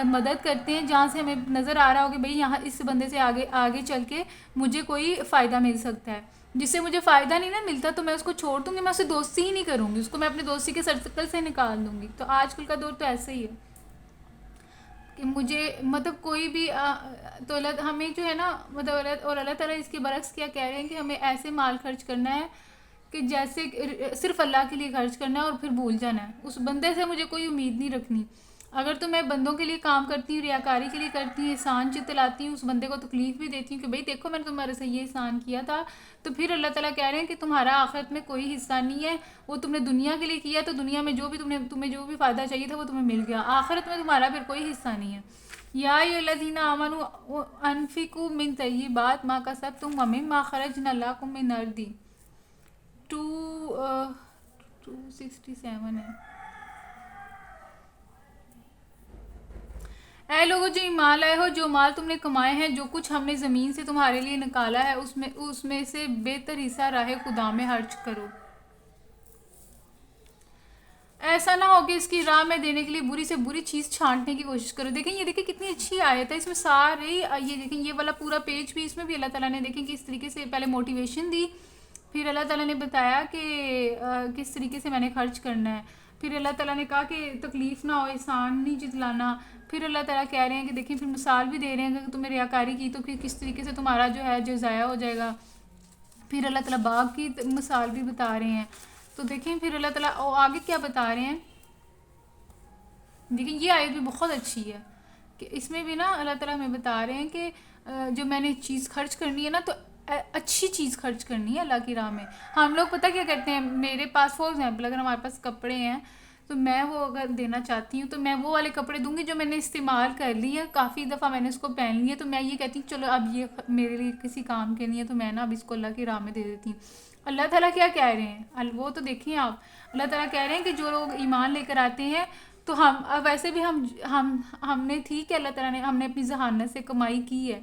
مدد کرتے ہیں جہاں سے ہمیں نظر آ رہا ہو کہ بھئی یہاں اس بندے سے آگے چل کے مجھے کوئی فائدہ مل سکتا ہے. جس سے مجھے فائدہ نہیں نا ملتا تو میں اس کو چھوڑ دوں گی، میں اسے دوستی ہی نہیں کروں گی، اس کو میں اپنے دوستی کے سرکل سے نکال دوں گی. تو آج کل کا دور تو ایسا ہی ہے کہ مجھے مطلب کوئی بھی تو اللہ ہمیں جو ہے نا مطلب اور اللہ تعالیٰ اس کے برعکس کیا کہہ رہے ہیں کہ ہمیں ایسے مال خرچ کرنا ہے کہ جیسے صرف اللہ کے لیے خرچ کرنا ہے اور پھر بھول جانا ہے. اس بندے سے مجھے کوئی امید نہیں رکھنی. اگر تو میں بندوں کے لیے کام کرتی ہوں، ریاکاری کے لیے کرتی ہوں، احسان جتلاتی ہوں، اس بندے کو تکلیف بھی دیتی ہوں کہ بھئی دیکھو میں نے تمہارے سے یہ احسان کیا تھا، تو پھر اللہ تعالیٰ کہہ رہے ہیں کہ تمہارا آخرت میں کوئی حصہ نہیں ہے. وہ تم نے دنیا کے لیے کیا تو دنیا میں جو بھی تمہیں جو بھی فائدہ چاہیے تھا وہ تمہیں مل گیا. آخرت میں تمہارا پھر کوئی حصہ نہیں ہے. یا ایھا الذین آمنوا انفقوا من طیبات ما کسبتم ومما اخرجنا لکم من الارض. 267 ہے. اے لوگو جو ایمان لائے ہو، جو مال تم نے کمائے ہیں، جو کچھ ہم نے زمین سے تمہارے لیے نکالا ہے، اس میں سے بہتر حصہ راہ خدا میں خرچ کرو. ایسا نہ ہو کہ اس کی راہ میں دینے کے لیے بری سے بری چیز چھانٹنے کی کوشش کرو. دیکھیں یہ دیکھیں کتنی اچھی آیت ہے. اس میں سارے یہ دیکھیں یہ والا پورا پیج بھی اس میں بھی اللہ تعالیٰ نے دیکھیں کس طریقے سے پہلے موٹیویشن دی، پھر اللہ تعالیٰ نے بتایا کہ کس طریقے سے میں نے خرچ کرنا ہے، پھر اللہ تعالیٰ نے کہا کہ تکلیف نہ ہو، احسان نہیں جتلانا، پھر اللہ تعالیٰ کہہ رہے ہیں کہ دیکھیں پھر مثال بھی دے رہے ہیں کہ تمہیں ریاکاری کی تو پھر کس طریقے سے تمہارا جو ہے جو ضائع ہو جائے گا. پھر اللہ تعالیٰ باغ کی مثال بھی بتا رہے ہیں. تو دیکھیں پھر اللہ تعالیٰ آگے کیا بتا رہے ہیں. دیکھیں یہ آیت بھی بہت اچھی ہے کہ اس میں بھی نا اللہ تعالیٰ ہمیں بتا رہے ہیں کہ جو میں نے چیز خرچ کرنی ہے نا تو اچھی چیز خرچ کرنی ہے اللہ کی راہ میں. ہم لوگ پتہ کیا کرتے ہیں، میرے پاس فور ایگزامپل اگر ہمارے پاس کپڑے ہیں تو میں وہ اگر دینا چاہتی ہوں تو میں وہ والے کپڑے دوں گی جو میں نے استعمال کر لی ہے، کافی دفعہ میں نے اس کو پہن لی ہے، تو میں یہ کہتی ہوں چلو اب یہ میرے لیے کسی کام کے نہیں ہے تو میں نا اب اس کو اللہ کی راہ میں دے دیتی ہوں. اللہ تعالیٰ کیا کہہ رہے ہیں وہ تو دیکھیں آپ. اللہ تعالیٰ کہہ رہے ہیں کہ جو لوگ ایمان لے کر آتے ہیں تو ہم اب ویسے بھی ہم نے ٹھیک ہے اللہ تعالیٰ نے ہم نے اپنی ذہانت سے کمائی کی ہے،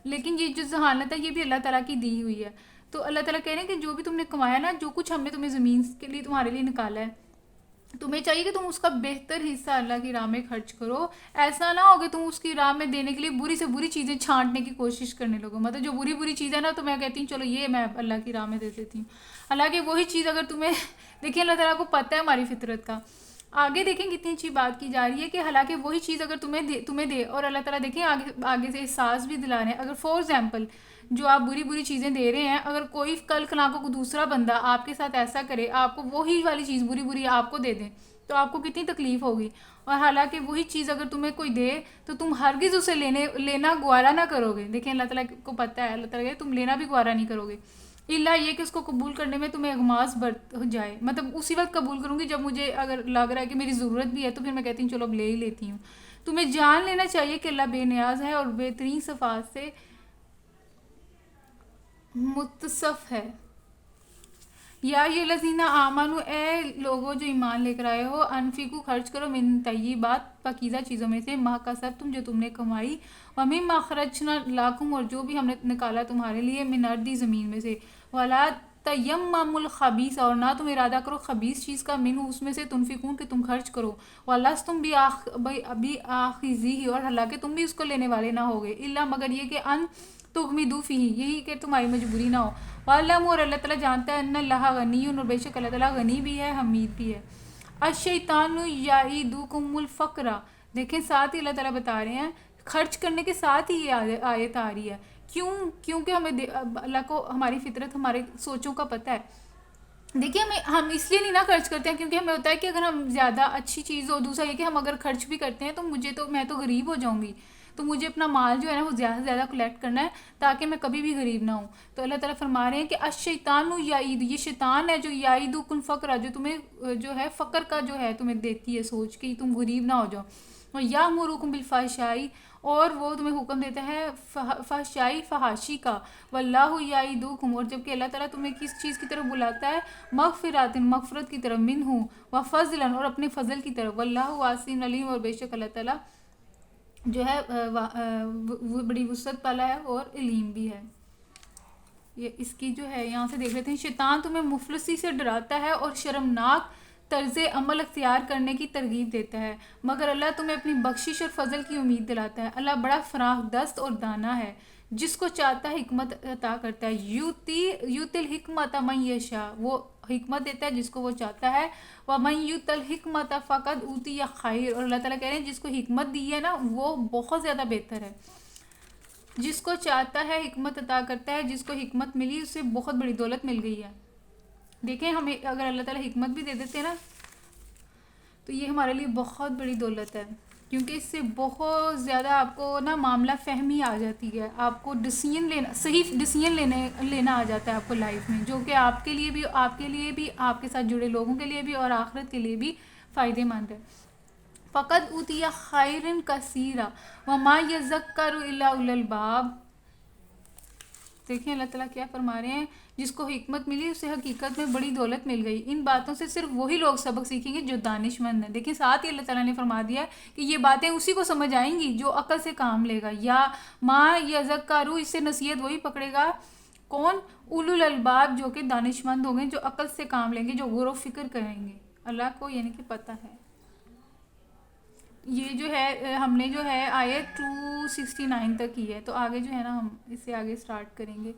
لیکن یہ جو ذہانت ہے یہ بھی اللہ تعالیٰ کی دی ہوئی ہے. تو اللہ تعالیٰ کہہ رہے ہیں کہ جو بھی تم نے کمایا نا، جو کچھ ہم نے تمہیں زمین کے لیے تمہارے لیے نکالا ہے، تمہیں چاہیے کہ تم اس کا بہتر حصہ اللہ کی راہ میں خرچ کرو. ایسا نہ ہو کہ تم اس کی راہ میں دینے کے لیے بری سے بری چیزیں چھانٹنے کی کوشش کرنے لگو. مطلب جو بری چیزیں نا تو میں کہتی ہوں چلو یہ میں اللہ کی راہ میں دے دیتی ہوں. حالانکہ وہی چیز اگر تمہیں دیکھیں اللہ تعالیٰ کو پتہ ہے ہماری فطرت کا. آگے دیکھیں کتنی اچھی بات کی جا رہی ہے کہ حالانکہ وہی چیز اگر تمہیں دے اور اللہ تعالیٰ دیکھیں آگے سے احساس بھی دلا رہے ہیں. اگر فور ایگزامپل جو آپ بری چیزیں دے رہے ہیں، اگر کوئی کل کنا کو دوسرا بندہ آپ کے ساتھ ایسا کرے، آپ کو وہی والی چیز بری آپ کو دے دیں تو آپ کو کتنی تکلیف ہوگی. اور حالانکہ وہی چیز اگر تمہیں کوئی دے تو تم ہرگز اسے لینا گوارا نہ کرو گے. دیکھیں اللہ تعالیٰ کو پتہ ہے، اللہ تعالیٰ کہ تم لینا بھی گوارا نہیں کرو گے، الا یہ کہ اس کو قبول کرنے میں تمہیں اغماس برت ہو جائے. مطلب اسی وقت قبول کروں گی جب مجھے اگر لگ رہا ہے کہ میری ضرورت بھی ہے تو پھر میں کہتی ہوں چلو اب لے ہی لیتی ہوں. تمہیں جان لینا چاہیے کہ اللہ بے نیاز ہے اور بہترین صفات سے متصف ہے. یا یہ الذین آمنو، اے لوگوں جو ایمان لے کر آئے ہو، انفقوا خرچ کرو من طیبات پاکیزہ چیزوں میں سے، ما کسبتم جو تم نے کمائی، ومما اخرجنا لکم اور جو بھی ہم نے نکالا تمہارے لیے، من الارض زمین میں سے، ولا تیمموا الخبیث اور نہ تم ارادہ کرو خبیث چیز کا، منہ اس میں سے، تنفقون کہ تم خرچ کرو، ولستم بآخذیہ اور حالانکہ تم بھی اس کو لینے والے نہ ہوگے، الا مگر یہ کہ ان تغمضوا فیہ یہی کہ تمہاری مجبوری نہ ہو. وَاعْلَمُوا اور اللہ تعالیٰ جانتا ہے ان اللہ غنی اور بے شک اللہ تعالیٰ غنی بھی ہے حمید بھی ہے. الشیطان یعدکم الفقر، دیکھیں ساتھ ہی اللہ تعالیٰ بتا رہے ہیں خرچ کرنے کے ساتھ ہی یہ آیت آ رہی ہے. کیونکہ ہمیں اللہ کو ہماری فطرت ہمارے سوچوں کا پتہ ہے. دیکھیے ہم اس لیے نہیں نہ خرچ کرتے ہیں کیونکہ ہمیں ہوتا ہے کہ اگر ہم زیادہ اچھی چیز ہو، دوسرا یہ کہ ہم اگر خرچ بھی کرتے ہیں تو میں تو غریب ہو جاؤں گی، تو مجھے اپنا مال جو ہے نا وہ زیادہ سے زیادہ کلیکٹ کرنا ہے تاکہ میں کبھی بھی غریب نہ ہوں. تو اللہ تعالیٰ فرما رہے ہیں کہ الشیطان یعید، یہ شیطان ہے جو یعیدکم الفقر جو تمہیں جو ہے فقر کا جو ہے تمہیں دیتی ہے سوچ کہ تم غریب نہ ہو جاؤ، اور یامرکم بالفحشاء اور وہ تمہیں حکم دیتا ہے فحشاء فحاشی کا، واللہ یعیدکم اور جبکہ اللہ تعالیٰ تمہیں کس چیز کی طرف بلاتا ہے، مغفرت کی طرف، منہ وفضلا اور اپنے فضل کی طرف، واللہ واسع علیم اور بے شک اللہ تعالیٰ جو ہے وہ بڑی وسعت والا ہے اور علیم بھی ہے. یہ اس کی جو ہے یہاں سے دیکھ لیتے ہیں. شیطان تمہیں مفلسی سے ڈراتا ہے اور شرمناک طرز عمل اختیار کرنے کی ترغیب دیتا ہے، مگر اللہ تمہیں اپنی بخشش اور فضل کی امید دلاتا ہے. اللہ بڑا فراخ دست اور دانا ہے. جس کو چاہتا ہے حکمت عطا کرتا ہے. یوتی الحکمت من یشاء، وہ حکمت دیتا ہے جس کو وہ چاہتا ہے. ومن یؤت الحکمت فقد اوتی خیر، اور اللہ تعالیٰ کہہ رہے ہیں جس کو حکمت دی ہے نا وہ بہت زیادہ بہتر ہے. جس کو چاہتا ہے حکمت عطا کرتا ہے، جس کو حکمت ملی اسے بہت بڑی دولت مل گئی ہے. دیکھیں ہمیں اگر اللہ تعالیٰ حکمت بھی دے دیتے ہیں نا تو یہ ہمارے لیے بہت بڑی دولت ہے، کیونکہ اس سے بہت زیادہ آپ کو نا معاملہ فہمی آ جاتی ہے، آپ کو ڈیسیژن لینا، صحیح ڈیسیژن لینا آ جاتا ہے آپ کو لائف میں، جو کہ آپ کے لیے بھی آپ کے ساتھ جڑے لوگوں کے لیے بھی اور آخرت کے لیے بھی فائدے مند ہے. فقط اوتی خیر کثیرا وما یذکر الا اولو الالباب. دیکھیں اللہ تعالیٰ کیا فرما رہے ہیں، جس کو حکمت ملی اسے حقیقت میں بڑی دولت مل گئی. ان باتوں سے صرف وہی لوگ سبق سیکھیں گے جو دانش مند ہیں. دیکھیں ساتھ ہی اللہ تعالیٰ نے فرما دیا کہ یہ باتیں اسی کو سمجھ آئیں گی جو عقل سے کام لے گا. یا ما یذکر، اس سے نصیحت وہی پکڑے گا کون؟ اولو الالباب، جو کہ دانش مند ہوں گے، جو عقل سے کام لیں گے، جو غور و فکر کریں گے. اللہ کو یعنی کہ پتہ ہے. یہ جو ہے ہم نے جو ہے آیت 269 تک کی ہے، تو آگے جو ہے نا ہم اس سے آگے سٹارٹ کریں گے.